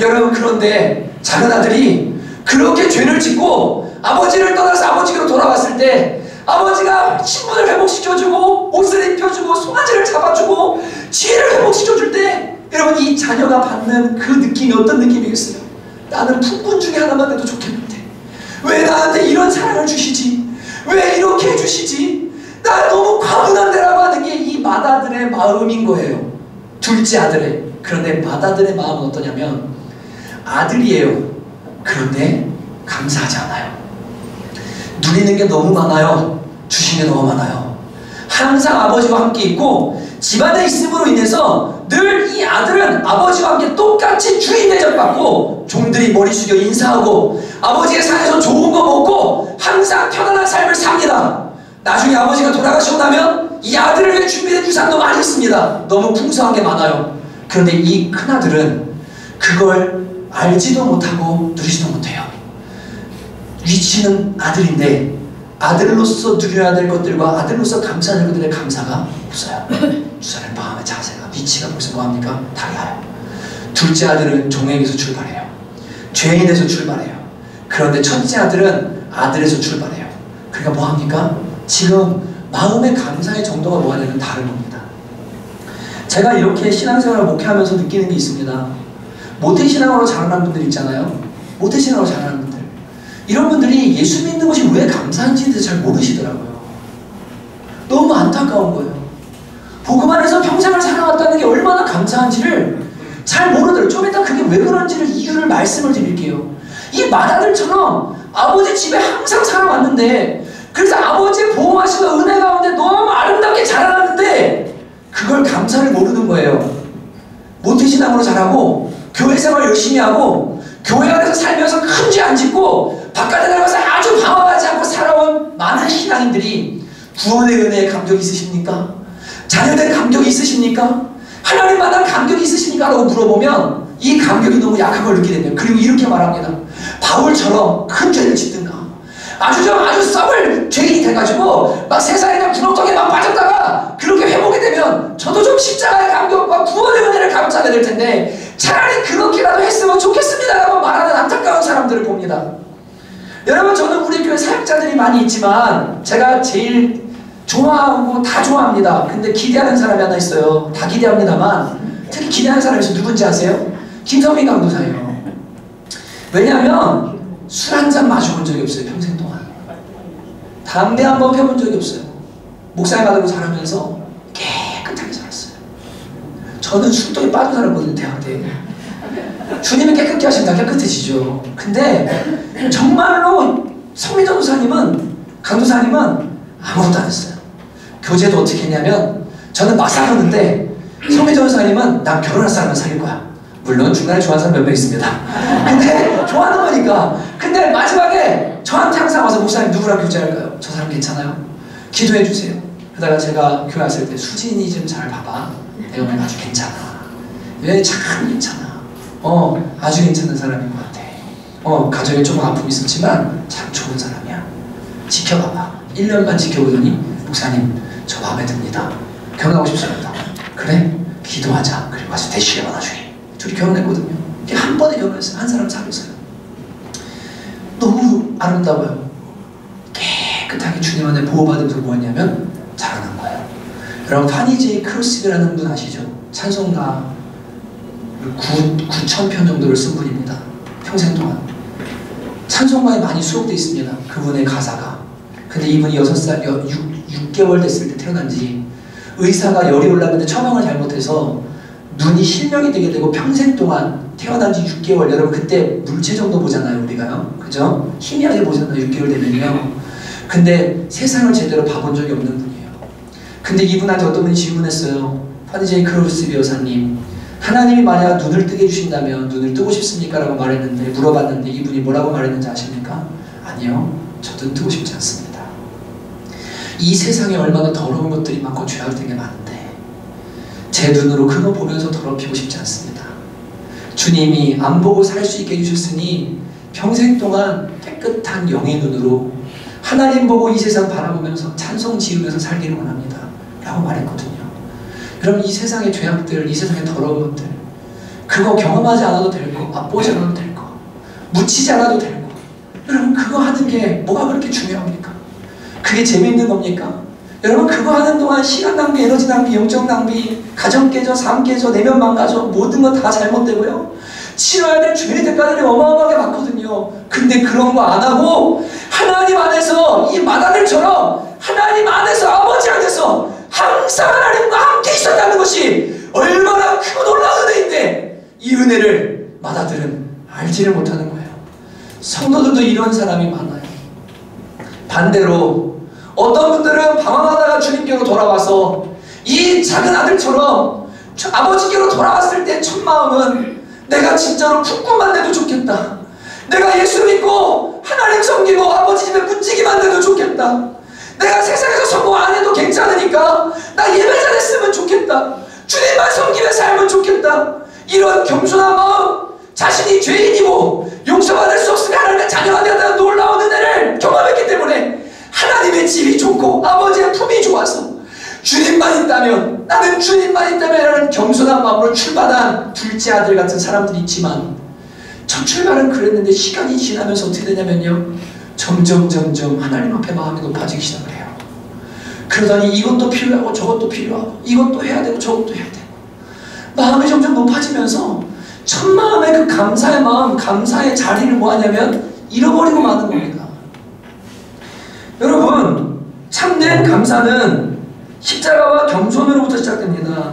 여러분, 그런데 작은 아들이 그렇게 죄를 짓고 아버지를 떠나서 아버지로 돌아왔을 때 아버지가 신분을 회복시켜주고 옷을 입혀주고 송아지를 잡아주고 지혜를 회복시켜줄 때 여러분, 이 자녀가 받는 그 느낌이 어떤 느낌이겠어요? 나는 품꾼 중에 하나만 돼도 좋겠는데 왜 나한테 이런 사랑을 주시지? 왜 이렇게 해주시지? 나 너무 과분한데라고 하는 게 이 맏아들의 마음인 거예요. 둘째 아들의. 그런데 맏아들의 마음은 어떠냐면 아들이에요. 그런데 감사하지 않아요. 누리는 게 너무 많아요. 주신 게 너무 많아요. 항상 아버지와 함께 있고 집안에 있음으로 인해서 늘 이 아들은 아버지와 함께 똑같이 주인 대접받고 종들이 머리 숙여 인사하고 아버지의 산에서 좋은 거 먹고 항상 편안한 삶을 삽니다. 나중에 아버지가 돌아가시고 나면 이 아들을 위해 준비된 유산도 많이 있습니다. 너무 풍성한 게 많아요. 그런데 이 큰아들은 그걸 알지도 못하고 누리지도 못해요. 위치는 아들인데 아들로서 누려야 될 것들과 아들로서 감사해야 될 것들의 감사가 없어요. 두 사람의 마음의 자세가, 위치가 벌써 뭐합니까? 달라요. 둘째 아들은 종에게서 출발해요. 죄인에서 출발해요. 그런데 첫째 아들은 아들에서 출발해요. 그러니까 뭐합니까? 지금 마음의 감사의 정도가 뭐하냐면 다른 겁니다. 제가 이렇게 신앙생활을 목회하면서 느끼는 게 있습니다. 모태신앙으로 자라난 분들 있잖아요. 모태신앙으로 자라난 분들, 이런 분들이 예수 믿는 것이 왜 감사한지에 대해서 잘 모르시더라고요. 너무 안타까운 거예요. 복음 안에서 평생을 살아왔다는 게 얼마나 감사한지를 잘 모르더라고요. 좀 이따 그게 왜 그런지를 이유를 말씀을 드릴게요. 이 맏아들처럼 아버지 집에 항상 살아왔는데, 그래서 아버지의 보호하시는 은혜 가운데 너무 아름답게 자라났는데 그걸 감사를 모르는 거예요. 모태신앙으로 자라고 교회 생활 열심히 하고 교회 안에서 살면서 큰 죄 안 짓고 바깥에 나가서 아주 방황하지 않고 살아온 많은 신앙인들이 구원의 은혜에 감격이 있으십니까? 자녀된 감격이 있으십니까? 하나님 만난 감격이 있으십니까? 라고 물어보면 이 감격이 너무 약한 걸 느끼게 됩니다. 그리고 이렇게 말합니다. 바울처럼 큰 죄를 짓든가 아주 썩을 죄인이 돼가지고 막 세상에 그냥 구렁텅이에 막 빠졌다가 그렇게 회복이 되면 저도 좀 십자가의 감격과 구원의 은혜를 감사하게 될 텐데 차라리 그렇게라도 했으면 좋겠습니다 라고 말하는 안타까운 사람들을 봅니다. 여러분, 저는 우리 교회 사역자들이 많이 있지만 제가 제일 좋아하고 다 좋아합니다. 근데 기대하는 사람이 하나 있어요. 다 기대합니다만 특히 기대하는 사람이 누군지 아세요? 김성민 강도사예요. 왜냐하면 술 한 잔 마셔본 적이 없어요. 평생 동안. 담배 한 번 펴본 적이 없어요. 목사님 받고 자라면서 깨끗하게 살았어요. 저는 술독에 빠져 살았거든요. 대학 때. 주님이 깨끗게 하시면 다 깨끗해지죠. 근데 정말로 성민 전도사님은, 강도사님은 아무것도 안 했어요. 교제도 어떻게 했냐면 저는 막 살았는데 성민 전도사님은 난 결혼할 사람은 사귈 거야. 물론 중간에 좋아하는 사람 몇 명 있습니다. 근데 좋아하는 거니까. 근데 마지막에 저한테 항상 와서 목사님 누구랑 교제할까요? 저 사람 괜찮아요? 기도해 주세요. 그러다가 제가 교회 왔을 때 수진이 좀 잘 봐봐. 내가 보면 아주 괜찮아. 얘 참 괜찮아. 아주 괜찮은 사람인 것 같아. 가정에 조금 아픔이 있었지만 참 좋은 사람이야. 지켜봐봐. 1년만 지켜보더니 목사님 저 마음에 듭니다. 결혼하고 싶습니다. 그래? 기도하자. 그리고 가서 대시해봐 나중에. 둘이 결혼했거든요. 이게 한 번에 결혼했어요. 한 사람 사귀었어요. 너무 아름다워요. 깨끗하게 주님 안에 보호받으면서 뭐했냐면 자라난 거예요. 여러분 파니 제이 크로스비라는 분 아시죠? 찬송가 9,000편 정도를 쓴 분입니다. 평생 동안. 찬송가에 많이 수록되어 있습니다. 그분의 가사가. 근데 이분이 6개월 됐을 때 태어난 지 의사가 열이 올랐는데 처방을 잘못해서 눈이 실명이 되게 되고 평생 동안 태어난 지 6개월, 여러분 그때 물체 정도 보잖아요 우리가요. 그죠? 희미하게 보잖아요 6개월 되면요. 근데 세상을 제대로 봐본 적이 없는 분이에요. 근데 이분한테 어떤 분이 질문했어요. 파니 제이 크로스비 여사님, 하나님이 만약 눈을 뜨게 해주신다면 눈을 뜨고 싶습니까? 라고 말했는데, 물어봤는데 이분이 뭐라고 말했는지 아십니까? 아니요, 저도 뜨고 싶지 않습니다. 이 세상에 얼마나 더러운 것들이 많고 죄악된 게 많은데 제 눈으로 그거 보면서 더럽히고 싶지 않습니다. 주님이 안 보고 살 수 있게 해주셨으니 평생 동안 깨끗한 영의 눈으로 하나님 보고 이 세상 바라보면서 찬송 지으면서 살기를 원합니다. 라고 말했거든요. 여러분 이 세상의 죄악들, 이 세상의 더러운 것들 그거 경험하지 않아도 될 거, 맛보지 않아도 될 거, 묻히지 않아도 될 거, 여러분 그거 하는 게 뭐가 그렇게 중요합니까? 그게 재미있는 겁니까? 여러분 그거 하는 동안 시간 낭비, 에너지 낭비, 영적 낭비, 가정 깨져, 삶 깨져, 내면 망가져, 모든 건 다 잘못되고요. 치러야 될 죄의 대가들이 어마어마하게 많거든요. 근데 그런 거 안 하고 하나님 안에서 이 마다들처럼 하나님 안에서 아버지 안에서 항상 하나님과 함께 있었다는 것이 얼마나 크고 놀라운 은혜인데 이 은혜를 마다들은 알지를 못하는 거예요. 성도들도 이런 사람이 많아요. 반대로 어떤 분들은 방황하다가 주님께로 돌아와서 이 작은 아들처럼 아버지께로 돌아왔을 때 첫 마음은 내가 진짜로 푹푹만 돼도 좋겠다. 내가 예수 믿고 하나님 섬기고 아버지 집에 문지기만 돼도 좋겠다. 내가 세상에서 성공 안 해도 괜찮으니까 나 예배자 됐으면 좋겠다. 주님만 섬기며 살면 좋겠다. 이런 겸손한 마음, 자신이 죄인이고 용서받을 수 없으면 하나님의 자녀가 되었다는 놀라운 은혜를 경험했기 때문에 하나님의 집이 좋고 아버지의 품이 좋아서 주님만 있다면, 나는 주님만 있다면 라는 겸손한 마음으로 출발한 둘째 아들 같은 사람들이 있지만 첫 출발은 그랬는데 시간이 지나면서 어떻게 되냐면요, 점점 하나님 앞에 마음이 높아지기 시작을 해요. 그러더니 이것도 필요하고 저것도 필요하고 이것도 해야 되고 저것도 해야 되고 마음이 점점 높아지면서 첫 마음의 그 감사의 마음, 감사의 자리를 뭐하냐면 잃어버리고 마는 겁니다. 여러분 참된 감사는 십자가와 겸손으로부터 시작됩니다.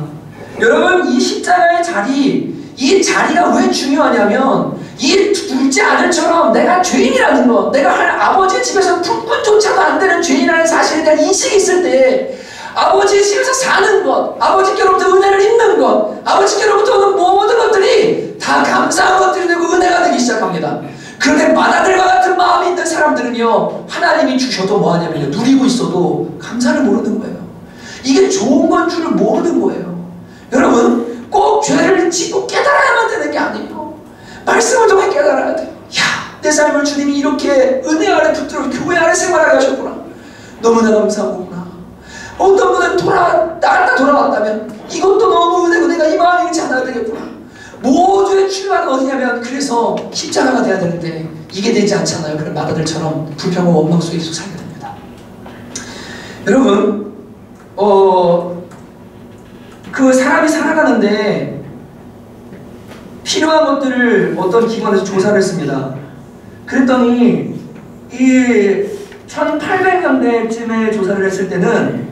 여러분 이 십자가의 자리, 이 자리가 왜 중요하냐면 이 둘째 아들처럼 내가 죄인이라는 것, 내가 아버지의 집에서 풀꾼조차도 안 되는 죄인이라는 사실에 대한 인식이 있을 때 아버지의 집에서 사는 것, 아버지께로부터 은혜를 입는 것, 아버지께로부터 오는 모든 것들이 다 감사한 것들이 되고 은혜가 되기 시작합니다. 그런데 마다들과 같은 마음이 있는 사람들은요, 하나님이 주셔도 뭐하냐면요, 누리고 있어도 감사를 모르는 거예요. 이게 좋은 건 줄을 모르는 거예요. 여러분 꼭 죄를 짓고 깨달아야만 되는 게 아니에요. 말씀을 통해 깨달아야 돼요. 야, 내 삶을 주님이 이렇게 은혜 아래 붙들어 교회 아래 생활하게 하셨구나. 너무나 감사하구나. 어떤 분은 나갔다 돌아왔다면 이것도 너무 은혜고 내가 이 마음이 있지 않아야 되겠구나. 모두의 출발은 어디냐면 그래서 십자가가 돼야 되는데 이게 되지 않잖아요. 그런 마다들처럼 불평과 원망 속에 계속 살게 됩니다. 여러분, 그 사람이 살아가는데 필요한 것들을 어떤 기관에서 조사를 했습니다. 그랬더니 이 1800년대쯤에 조사를 했을 때는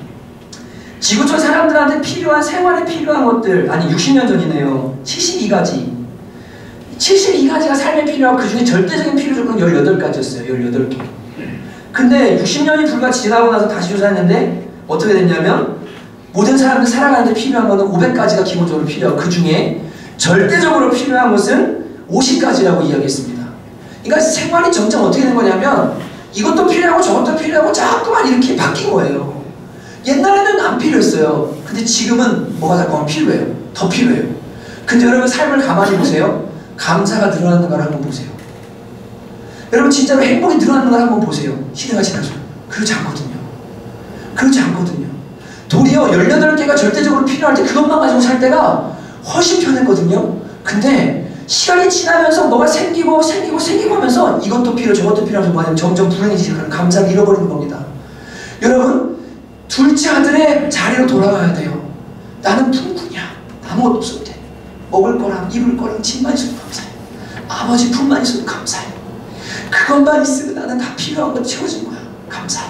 지구촌 사람들한테 필요한 생활에 필요한 것들, 아니 60년 전이네요. 72가지가 삶에 필요하고 그 중에 절대적인 필요 조건은 18가지였어요. 18개. 근데 60년이 불과 지나고 나서 다시 조사했는데 어떻게 됐냐면 모든 사람들 살아가는데 필요한 것은 500가지가 기본적으로 필요하고 그 중에 절대적으로 필요한 것은 50가지라고 이야기했습니다. 그러니까 생활이 점점 어떻게 된 거냐면 이것도 필요하고 저것도 필요하고 자꾸만 이렇게 바뀐 거예요. 옛날에는 안 필요했어요. 근데 지금은 뭐가 자꾸만 필요해요. 더 필요해요. 근데 여러분 삶을 가만히 보세요. 감사가 늘어나는 걸 한번 보세요. 여러분 진짜로 행복이 늘어나는 걸 한번 보세요. 시대가 지나서. 그렇지 않거든요. 그렇지 않거든요. 도리어 18개가 절대적으로 필요할 때 그것만 가지고 살 때가 훨씬 편했거든요. 근데 시간이 지나면서 뭐가 생기고 하면서 이것도 필요 저것도 필요하면서 뭐냐면 점점 불행해지는 감사를 잃어버리는 겁니다. 여러분 둘째 아들의 자리로 돌아가야 돼요. 나는 품꾼이야. 아무것도 없을 때 먹을 거랑 입을 거랑 집만 있어도 감사해. 아버지 품만 있어도 감사해. 그것만 있으면 나는 다 필요한 거 채워진 거야. 감사해.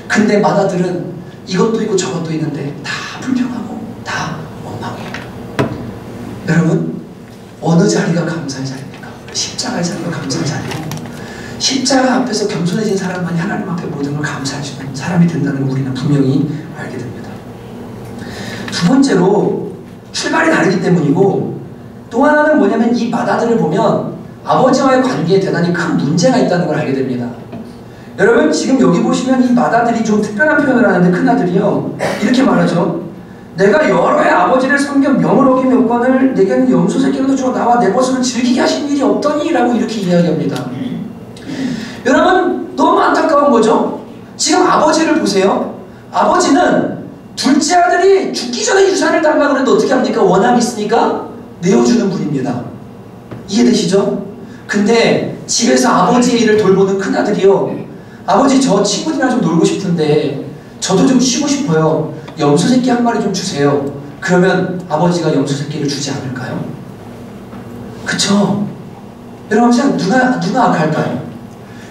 근데 맏아들은 이것도 있고 저것도 있는데 다 불평하고 다 원망해요. 여러분 어느 자리가 감사의 자리입니까? 십자가의 자리가 감사의 자리고 십자가 앞에서 겸손해진 사람만이 하나님 앞에 모든 걸 감사해주는 사람이 된다는 걸 우리는 분명히 알게 됩니다. 두 번째로 출발이 다르기 때문이고 또 하나는 뭐냐면 이 맏아들을 보면 아버지와의 관계에 대단히 큰 문제가 있다는 걸 알게 됩니다. 여러분 지금 여기 보시면 이 맏아들이 좀 특별한 표현을 하는데 큰아들이요 이렇게 말하죠. 내가 여러 해 아버지를 섬겨 명을 어긴 몇 번을 내게는 염소 새끼라도 주어 나와 내 것을 즐기게 하신 일이 없더니 라고 이렇게 이야기합니다. 여러분 너무 안타까운 거죠. 지금 아버지를 보세요. 아버지는 둘째 아들이 죽기 전에 유산을 달라고 그래도 어떻게 합니까? 원함이 있으니까 내어주는 분입니다. 이해되시죠? 근데 집에서 아버지의 일을 돌보는 큰아들이요 아버지 저 친구들이랑 좀 놀고 싶은데 저도 좀 쉬고 싶어요. 염소 새끼 한 마리 좀 주세요. 그러면 아버지가 염소 새끼를 주지 않을까요? 그쵸? 여러분 누가 악할까요?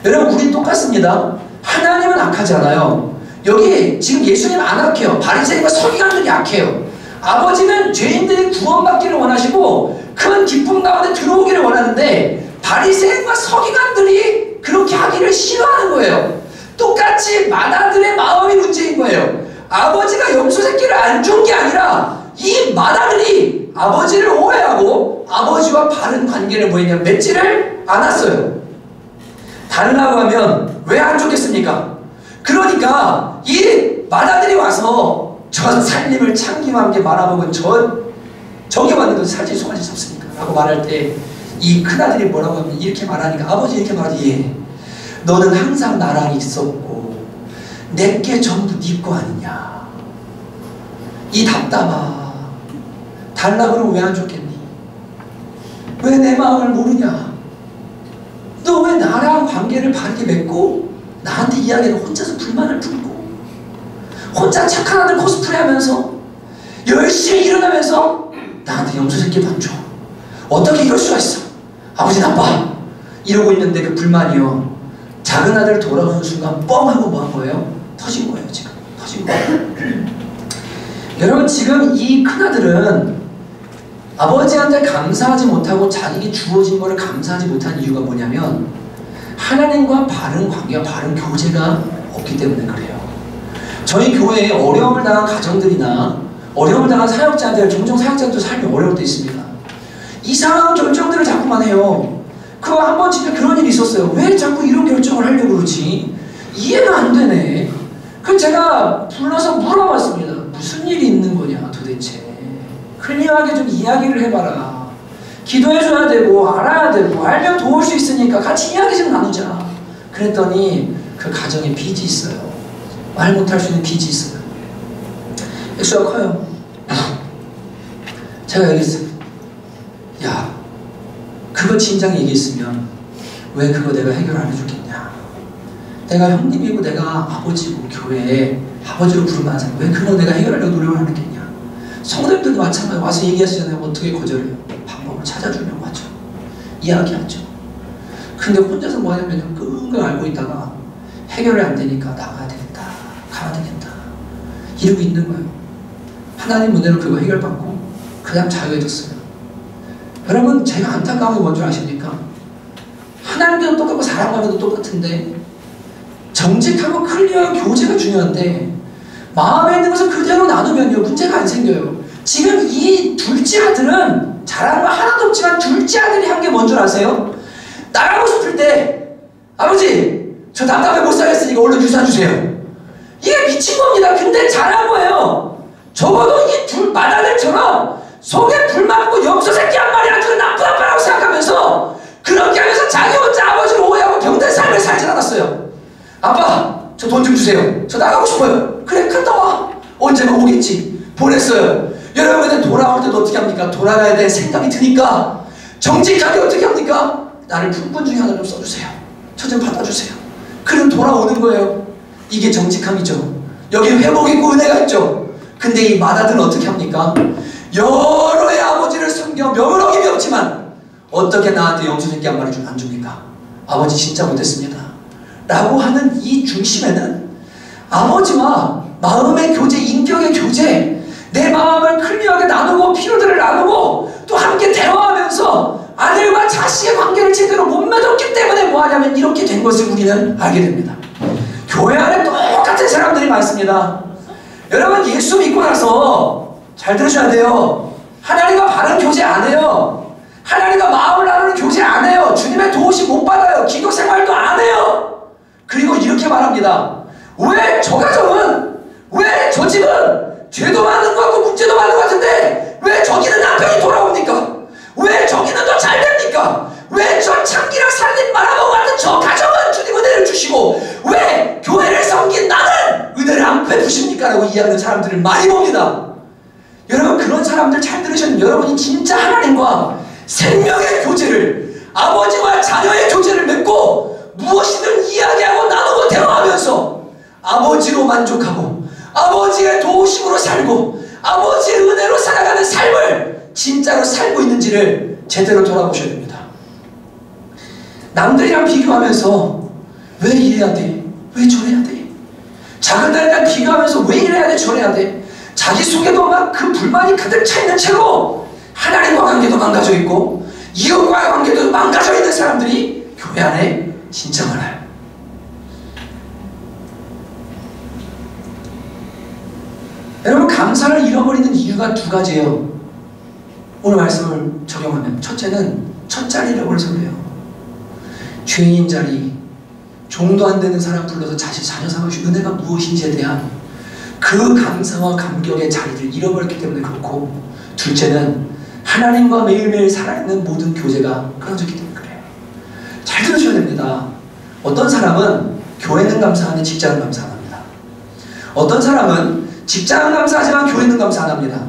여러분 우린 똑같습니다. 하나님은 악하지 않아요. 여기 지금 예수님 안 악해요. 바리새인과 서기관들이 악해요. 아버지는 죄인들이 구원받기를 원하시고 큰 기쁨 가운데 들어오기를 원하는데 바리새인과 서기관들이 그렇게 하기를 싫어하는 거예요. 똑같이 맏아들의 마음이 문제인 거예요. 아버지가 염소 새끼를 안 준 게 아니라 이 맏아들이 아버지를 오해하고 아버지와 바른 관계를 보이며 맺지를 않았어요. 달라고 하면 왜 안 줬겠습니까? 그러니까 이 맏아들이 와서 저 살림을 참기와 함께 말아먹은 저게 왔는데 살찌 송아지 잡습니까? 라고 말할 때 이 큰아들이 뭐라고 하면 이렇게 말하니까 아버지 이렇게 말하지 예. 너는 항상 나랑 있었고 내게 전부 네 거 아니냐. 이 답답아. 달라고 그러면 왜 안 줬겠니? 왜 내 마음을 모르냐? 너 왜 나랑 관계를 바르게 맺고 나한테 이야기를 혼자서 불만을 풀고 혼자 착한 아들 코스프레 하면서 열심히 일어나면서 나한테 염소 새끼도 안 줘. 어떻게 이럴 수가 있어? 아버지 나빠. 이러고 있는데 그 불만이요. 작은 아들 돌아오는 순간 뻥 하고 뭐 한 거예요? 터진 거예요. 지금 터진 거예요. 여러분 지금 이 큰아들은 아버지한테 감사하지 못하고 자기에게 주어진 것을 감사하지 못한 이유가 뭐냐면 하나님과 바른 관계와 바른 교제가 없기 때문에 그래요. 저희 교회에 어려움을 당한 가정들이나 어려움을 당한 사역자들, 종종 사역자들도 삶이 어려울 때 있습니다. 이상한 결정들을 자꾸만 해요. 그거 한번 진짜 그런 일이 있었어요. 왜 자꾸 이런 결정을 하려고 그러지? 이해가 안 되네. 그래서 제가 불러서 물어봤습니다. 무슨 일이 있는 거냐 도대체. 클리어하게 좀 이야기를 해봐라. 기도해줘야 되고 알아야 되고 알면 도울 수 있으니까 같이 이야기 좀 나누자. 그랬더니 그 가정에 빚이 있어요. 말 못할 수 있는 빚이 있어요. 액수가 커요. 제가 얘기했어요. 야, 그거 진작 얘기했으면 왜 그거 내가 해결 안 해줬겠냐. 내가 형님이고 내가 아버지고 교회에 아버지로 부르는 사람 왜 그런 내가 해결하려고 노력을 하는 게냐. 성도님들도 마찬가지로 와서 얘기하시잖아요. 어떻게 거절해요? 방법을 찾아주려고 하죠. 이야기하죠. 근데 혼자서 뭐 하냐면 끙끙 앓고 있다가 해결이 안 되니까 나가야 되겠다, 가야 되겠다 이러고 있는 거예요. 하나님 은혜로 그거 해결받고 그냥 자유해졌어요. 여러분, 제가 안타까운 게 뭔지 아십니까? 하나님께도 똑같고 사람과도 똑같은데 정직하고 클리어한 교제가 중요한데 마음에 있는 것을 그대로 나누면요 문제가 안 생겨요. 지금 이 둘째 아들은 잘하는 거 하나도 없지만 둘째 아들이 한 게 뭔 줄 아세요? 나가고 싶을 때 아버지 저 답답해 못 살겠으니까 얼른 유산 주세요. 이게 미친 겁니다. 근데 잘한 거예요. 적어도 이 둘 맏아들처럼 속에 불 맞고 염소 새끼 한 마리 아주 나쁜 아빠라고 생각하면서 그렇게 하면서 자기 혼자 아버지를 오해하고 병든 삶을 살지 않았어요. 아빠 저 돈 좀 주세요. 저 나가고 싶어요. 그래 갔다 와. 언제가 오겠지. 보냈어요. 여러분 근데 돌아올 때도 어떻게 합니까? 돌아가야 될 생각이 드니까 정직하게 어떻게 합니까? 나를 품꾼 중에 하나 좀 써주세요. 저 좀 받아주세요. 그럼 돌아오는 거예요. 이게 정직함이죠. 여기 회복 있고 은혜가 있죠. 근데 이 맏아들은 어떻게 합니까? 여러의 아버지를 섬겨 명을 어김이 없지만 어떻게 나한테 염소새끼 한 마리 안 줍니까? 아버지 진짜 못했습니다 라고 하는 이 중심에는 아버지와 마음의 교제, 인격의 교제, 내 마음을 클리어하게 나누고 피로들을 나누고 또 함께 대화하면서 아들과 자식의 관계를 제대로 못 맺었기 때문에 뭐하냐면 이렇게 된 것을 우리는 알게 됩니다. 교회 안에 똑같은 사람들이 많습니다. 여러분 예수 믿고 나서 잘 들으셔야 돼요. 하나님과 바른 교제 안 해요. 하나님과 마음을 나누는 교제 안 해요. 주님의 도우심 못 받아요. 기도 생활도 안 해요. 그리고 이렇게 말합니다. 왜 저 가정은, 왜 저 집은 죄도 많은 것 같고 문제도 많은 것 같은데 왜 저기는 남편이 돌아옵니까? 왜 저기는 더 잘 됩니까? 왜 저 참기랑 살림 말아먹은 것 같은 저 가정은 주님 은혜를 주시고 왜 교회를 섬긴 나는 은혜를 안 베푸십니까? 라고 이해하는 사람들을 많이 봅니다. 여러분 그런 사람들 잘 들으셨는데 여러분이 진짜 하나님과 생명의 교제를 아버지와 자녀의 교제를 맺고 무엇이든 이야기하고 나누고 대화하면서 아버지로 만족하고 아버지의 도우심으로 살고 아버지의 은혜로 살아가는 삶을 진짜로 살고 있는지를 제대로 돌아보셔야 됩니다. 남들이랑 비교하면서 왜 이래야 돼? 왜 저래야 돼? 작은 딸이랑 비교하면서 왜 이래야 돼? 저래야 돼? 자기 속에도 막 그 불만이 가득 차 있는 채로 하나님과 관계도 망가져 있고 이웃과의 관계도 망가져 있는 사람들이 교회 안에 진짜 많아요. 여러분 감사를 잃어버리는 이유가 두 가지예요. 오늘 말씀을 적용하면 첫째는 첫 자리를 잃어버려서 그래요. 죄인 자리, 종도 안 되는 사람 불러서 자녀 삼으신 은혜가 무엇인지에 대한 그 감사와 감격의 자리를 잃어버렸기 때문에 그렇고 둘째는 하나님과 매일매일 살아있는 모든 교제가 끊어졌기 때문에 그래요. 잘 들으셔야 됩니다. 어떤 사람은 교회는 감사하는데 직장은 감사 안 합니다. 어떤 사람은 직장은 감사하지만 교회는 감사 안 합니다.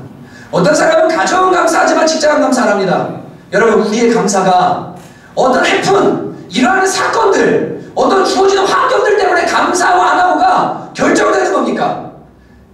어떤 사람은 가정은 감사하지만 직장은 감사 안 합니다. 여러분 우리의 감사가 어떤 해픈 이러한 사건들 어떤 주어지는 환경들 때문에 감사하고 안 하고가 결정되는 겁니까?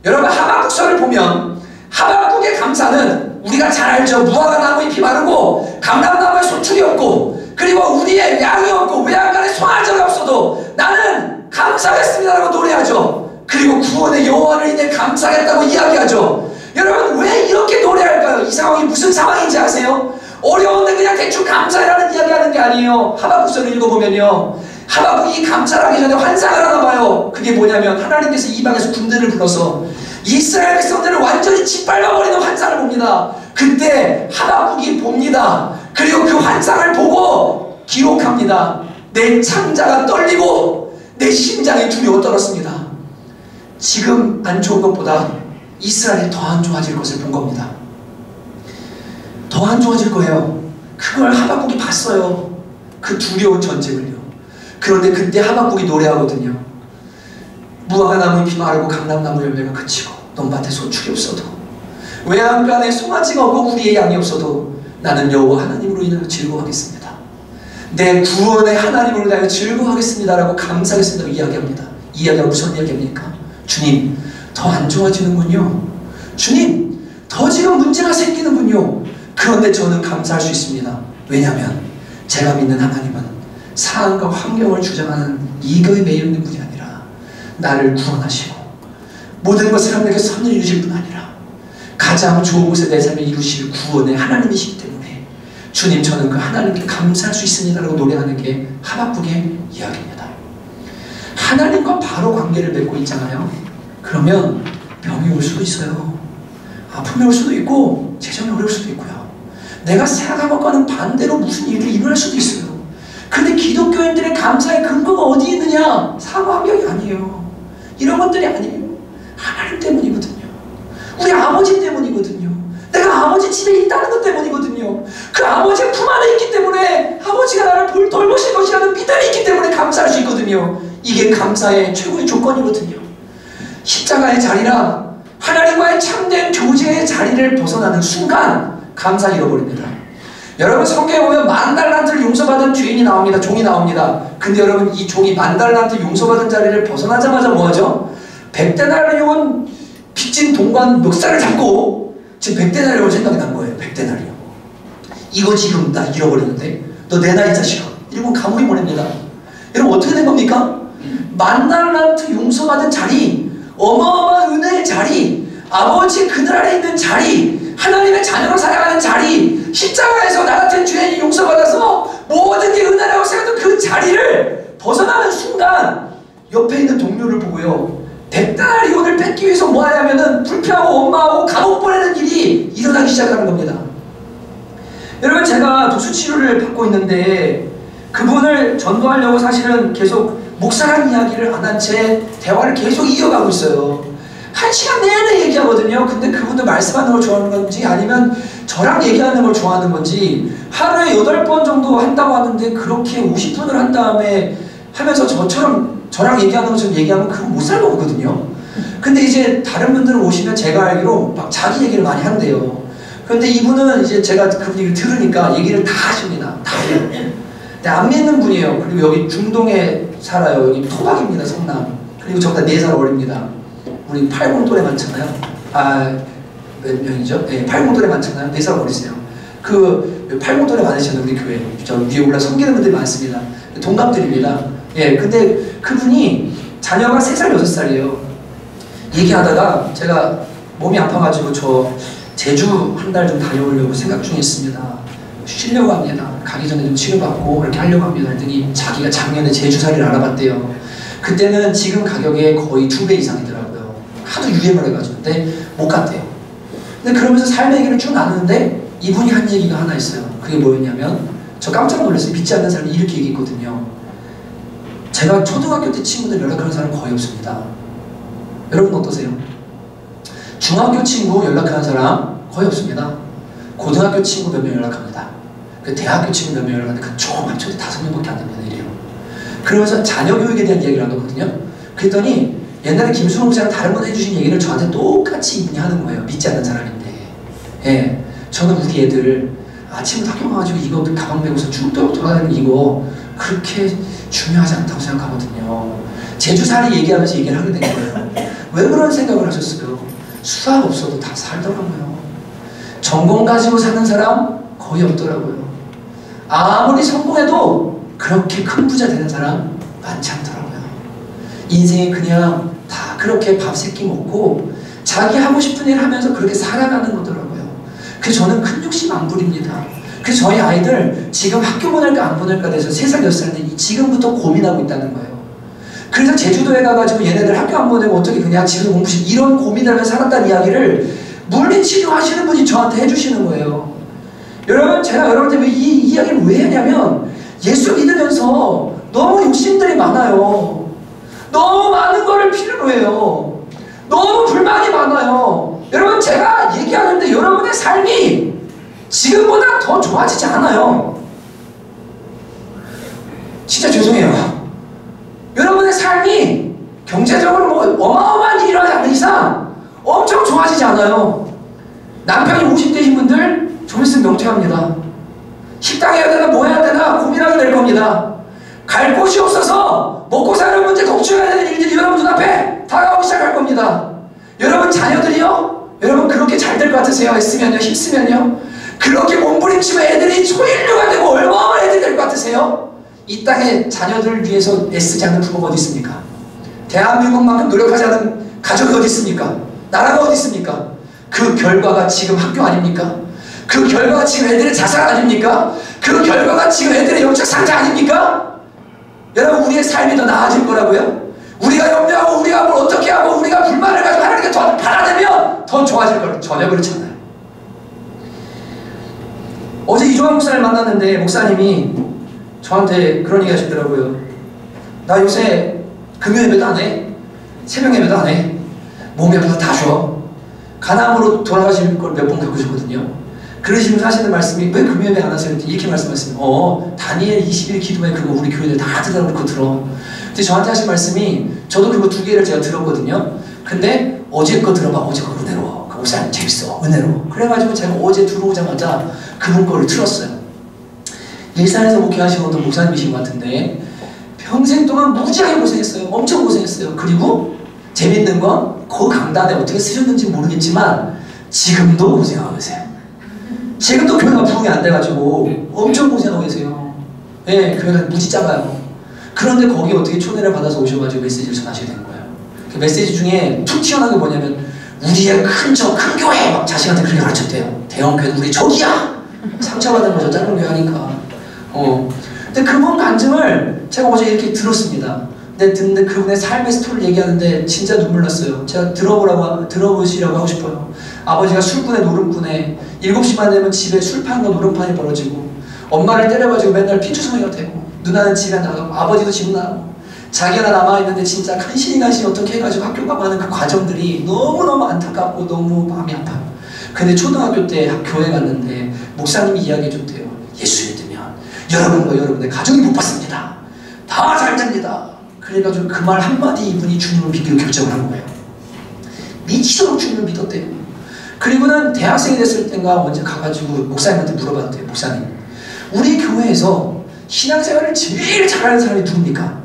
여러분 하박국서를 보면 하박국의 감사는 우리가 잘 알죠. 무화과 나무 잎이 마르고 감람나무에 소출이 없고 그리고 우리의 양이 없고 외양간에 송아지가 없어도 나는 감사했습니다라고 노래하죠. 그리고 구원의 여호와를 인해 감사했다고 이야기하죠. 여러분 왜 이렇게 노래할까요? 이 상황이 무슨 상황인지 아세요? 어려운데 그냥 대충 감사해라는 이야기하는 게 아니에요. 하박국서를 읽어보면요 하박국이 감사를 하기 전에 환상을 하나 봐요. 그게 뭐냐면 하나님께서 이방에서 군대를 불러서 이스라엘 백성들을 완전히 짓밟아버리는 환상을 봅니다. 그때 하박국이 봅니다. 그리고 그 환상을 보고 기록합니다. 내 창자가 떨리고 내 심장이 두려워 떨었습니다. 지금 안 좋은 것보다 이스라엘이 더 안 좋아질 것을 본 겁니다. 더 안 좋아질 거예요. 그걸 하박국이 봤어요. 그 두려운 전쟁을요. 그런데 그때 하박국이 노래하거든요. 무화과 나무 잎이 마르고 감람나무 열매가 그치고 논밭에 소출이 없어도 외양간에 송아지가 없고 우리의 양이 없어도 나는 여호와 하나님으로 인하여 즐거워하겠습니다. 내 구원의 하나님을 위하여 즐거워하겠습니다라고 감사하겠습니다라고 이야기합니다. 이 이야기가 무슨 이야기입니까? 주님, 더 안 좋아지는군요. 주님, 더 지금 문제가 생기는군요. 그런데 저는 감사할 수 있습니다. 왜냐하면 제가 믿는 하나님은 상황과 환경을 주장하는 이거에 매여 있는 분이 아니라 나를 구원하시고 모든 것을 하나님께 선을 이루실 뿐 아니라 가장 좋은 곳에 내 삶을 이루실 구원의 하나님이시기 때문에 주님, 저는 그 하나님께 감사할 수 있습니다 라고 노래하는 게 하박국의 이야기입니다. 하나님과 바로 관계를 맺고 있잖아요. 그러면 병이 올 수도 있어요. 아픔이 올 수도 있고 재정이 어려울 수도 있고요. 내가 생각한 것과는 반대로 무슨 일이 일어날 수도 있어요. 그런데 기독교인들의 감사의 근거가 어디 있느냐? 사고 환경이 아니에요. 이런 것들이 아니에요. 하나님 때문이거든요. 우리 아버지 때문이거든요. 내가 아버지 집에 있다는 것 때문이거든요. 그 아버지의 품 안에 있기 때문에 아버지가 나를 돌보실 것이라는 믿음이 있기 때문에 감사할 수 있거든요. 이게 감사의 최고의 조건이거든요. 십자가의 자리라 하나님과의 참된 교제의 자리를 벗어나는 순간 감사를 잃어버립니다. 여러분, 성경에 보면 10,000달란트를 용서받은 죄인이 나옵니다. 종이 나옵니다. 근데 여러분, 이 종이 10,000달란트 용서받은 자리를 벗어나자마자 뭐하죠? 100데나리온 빚진 동관 멱살을 잡고 지금 100데나리온 생각이 난 거예요. 100데나리온. 이거 지금 나 잃어버렸는데 너 내 나이 자식아. 이러고 감옥에 보냅니다. 여러분, 어떻게 된 겁니까? 10,000달란트 용서받은 자리, 어마어마한 은혜의 자리, 아버지 그늘 아래 있는 자리, 하나님의 자녀로 살아가는 자리, 십자가에서 나 같은 죄인이 용서받아서 모든 게 은혜라고 생각했던 그 자리를 벗어나는 순간 옆에 있는 동료를 보고요, 100데나리온을 뺏기 위해서 뭐 하냐면은 불평하고 엄마하고 감옥 보내는 일이 일어나기 시작하는 겁니다. 여러분, 제가 독수치료를 받고 있는데 그분을 전도하려고 사실은 계속 목사란 이야기를 안 한 채 대화를 계속 이어가고 있어요. 1시간 내내 얘기하거든요. 근데 그분도 말씀하는 걸 좋아하는 건지 아니면 저랑 얘기하는 걸 좋아하는 건지 하루에 8번 정도 한다고 하는데 그렇게 50분을 한 다음에 하면서 저랑 얘기하는 것처럼 얘기하면 그거 못 살고 오거든요. 근데 이제 다른 분들은 오시면 제가 알기로 막 자기 얘기를 많이 한대요. 그런데 이분은 이제 제가 그분 얘기를 들으니까 얘기를 다 하십니다. 다 해요. 근데 안 믿는 분이에요. 그리고 여기 중동에 살아요. 여기 토박입니다. 성남. 그리고 저보다 4살 어립니다. 우리 80 또래 많잖아요. 몇 명이죠? 네, 80 또래 많잖아요. 4살 어리세요. 그 80 또래 많으시는 우리 교회. 저 위에 올라 섬기는 분들이 많습니다. 동갑들입니다. 예, 근데 그분이 자녀가 3살, 6살이에요. 얘기하다가 제가 몸이 아파가지고 저 제주 한 달 좀 다녀오려고 생각 중에 있습니다. 쉬려고 합니다. 가기 전에 좀 치료받고 그렇게 하려고 합니다. 했더니 자기가 작년에 제주살이를 알아봤대요. 그때는 지금 가격에 거의 2배 이상이더라고요. 하도 유행을 해가지고. 근데 못 갔대요. 근데 그러면서 삶의 얘기를 쭉 나누는데 이분이 한 얘기가 하나 있어요. 그게 뭐였냐면, 저 깜짝 놀랐어요. 믿지 않는 사람이 이렇게 얘기했거든요. 제가 초등학교 때 친구들 연락하는 사람 거의 없습니다. 여러분 어떠세요? 중학교 친구 연락하는 사람 거의 없습니다. 고등학교 친구 몇 명 연락합니다. 그 대학교 친구 몇 명 연락하는데 그 총 합쳐도 5명밖에 안 됩니다. 이래요. 그러면서 자녀 교육에 대한 이야기를 하거든요. 그랬더니 옛날에 김수홍 목사랑 다른 분 해주신 얘기를 저한테 똑같이 이분이 하는 거예요. 믿지 않는 사람인데. 예, 저는 우리 애들 아침부터 학교 가가지고 이거 가방 메고서 쭉 돌아다니는 이거 그렇게 중요하지 않다고 생각하거든요. 제주살이 얘기하면서 얘기를 하게 된 거예요. 왜 그런 생각을 하셨어요? 수학 없어도 다 살더라고요. 전공 가지고 사는 사람 거의 없더라고요. 아무리 성공해도 그렇게 큰 부자 되는 사람 많지 않더라고요. 인생이 그냥 다 그렇게 밥 세끼 먹고 자기 하고 싶은 일 하면서 그렇게 살아가는 거더라고요. 그래서 저는 큰 욕심 안 부립니다. 그래서 저희 아이들 지금 학교 보낼까 안 보낼까 돼서 3살, 6살인데 지금부터 고민하고 있다는 거예요. 그래서 제주도에 가가지고 얘네들 학교 안 보내고 어떻게 그냥 집에서 공부시 이런 고민을 하면서 살았다는 이야기를 물리치료 하시는 분이 저한테 해주시는 거예요. 여러분, 제가 여러분한테 이 이야기를 왜 하냐면 예수 믿으면서 너무 욕심들이 많아요. 너무 많은 거를 필요로 해요. 너무 불만이 많아요. 여러분, 제가 얘기하는데 여러분의 삶이 지금보다 더 좋아지지 않아요. 진짜 죄송해요. 여러분의 삶이 경제적으로 뭐 어마어마한 일이 일어나지 않는 이상 엄청 좋아지지 않아요. 남편이 50대신 분들 좀 있으면 명퇴합니다. 식당 해야 되나 뭐 해야 되나 고민하게 될 겁니다. 갈 곳이 없어서 먹고 사는 문제 걱정해야 되는 일들이 여러분 눈앞에 다가오기 시작할 겁니다. 여러분 자녀들이요? 여러분 그렇게 잘 될 것 같으세요? 애쓰면요? 힘쓰면요? 그렇게 몸부림치고 애들이 소인류가 되고 얼마나 애들 될 것 같으세요? 이 땅에 자녀들을 위해서 애쓰지 않는 부모가 어디 있습니까? 대한민국만큼 노력하지 않은 가족이 어디 있습니까? 나라가 어디 있습니까? 그 결과가 지금 학교 아닙니까? 그 결과가 지금 애들의 자살 아닙니까? 그 결과가 지금 애들의 영적 상태 아닙니까? 여러분 우리의 삶이 더 나아질 거라고요? 우리가 염려하고 우리가 뭘 어떻게 하고 우리가 불만을 가지고 하나님께 더 받아내면 더 좋아질 거예요. 전혀 그렇지 않아요. 어제 이종환 목사를 만났는데 목사님이 저한테 그런 얘기 하시더라고요. 나 요새 금요 예배도 안 해. 새벽 예배도 안 해. 몸이 아파서 다 쉬어. 간암으로 돌아가실 걸 몇 번 겪으셨거든요. 그러시면서 하시는 말씀이 왜 금요 예배 안 하세요? 이렇게 말씀하시면 다니엘 20일 기도회 그거 우리 교회들 다 듣다고 들어. 근데 저한테 하신 말씀이 저도 그거 2개를 제가 들었거든요. 근데 어제 거 들어봐. 어제 거 은혜로워. 그 목사님 재밌어. 은혜로워. 그래가지고 제가 어제 들어오자마자 그분 거를 틀었어요. 일산에서 목회하시는 어떤 목사님이신 것 같은데 평생 동안 무지하게 고생했어요. 엄청 고생했어요. 그리고 재밌는 건 그 강단에 어떻게 쓰셨는지 모르겠지만 지금도 고생하고 계세요. 지금도 교회가 부흥이 안 돼가지고 엄청 고생하고 계세요. 예, 교회가 무지 작아요. 그런데 거기 어떻게 초대를 받아서 오셔가지고 메시지를 전하시게 된 거예요. 그 메시지 중에 툭 튀어나온 게 뭐냐면 우리의 큰 교회 막 자식한테 그렇게 가르쳤대요. 대형 교회는 우리 적이야. 상처받은 거죠. 짧은 교회 하니까. 근데 그분 간증을 제가 어제 이렇게 들었습니다. 근데 듣는데 그분의 삶의 스토리를 얘기하는데 진짜 눈물 났어요. 제가 들어보시라고 하고 싶어요. 아버지가 술꾼에 노름꾼에 7시만 되면 집에 술판과 노름판이 벌어지고 엄마를 때려가지고 맨날 피투성이가 되고 누나는 집에 나가고 아버지도 집 나가고 자기가 남아있는데 진짜 간신히 어떻게 해가지고 학교 가고 하는 그 과정들이 너무너무 안타깝고 너무 마음이 아파요. 근데 초등학교 때 교회 갔는데 목사님이 이야기해줬대요. 예수 믿으면 여러분과 여러분의 가정이 못 받습니다. 다 잘 됩니다. 그래가지고 그 말 한마디 이분이 주님을 믿기로 결정을 한 거예요. 미치도록 주님을 믿었대요. 그리고는 대학생이 됐을 때인가 언제 가가지고 목사님한테 물어봤대요. 목사님, 우리 교회에서 신앙생활을 제일 잘하는 사람이 누굽니까?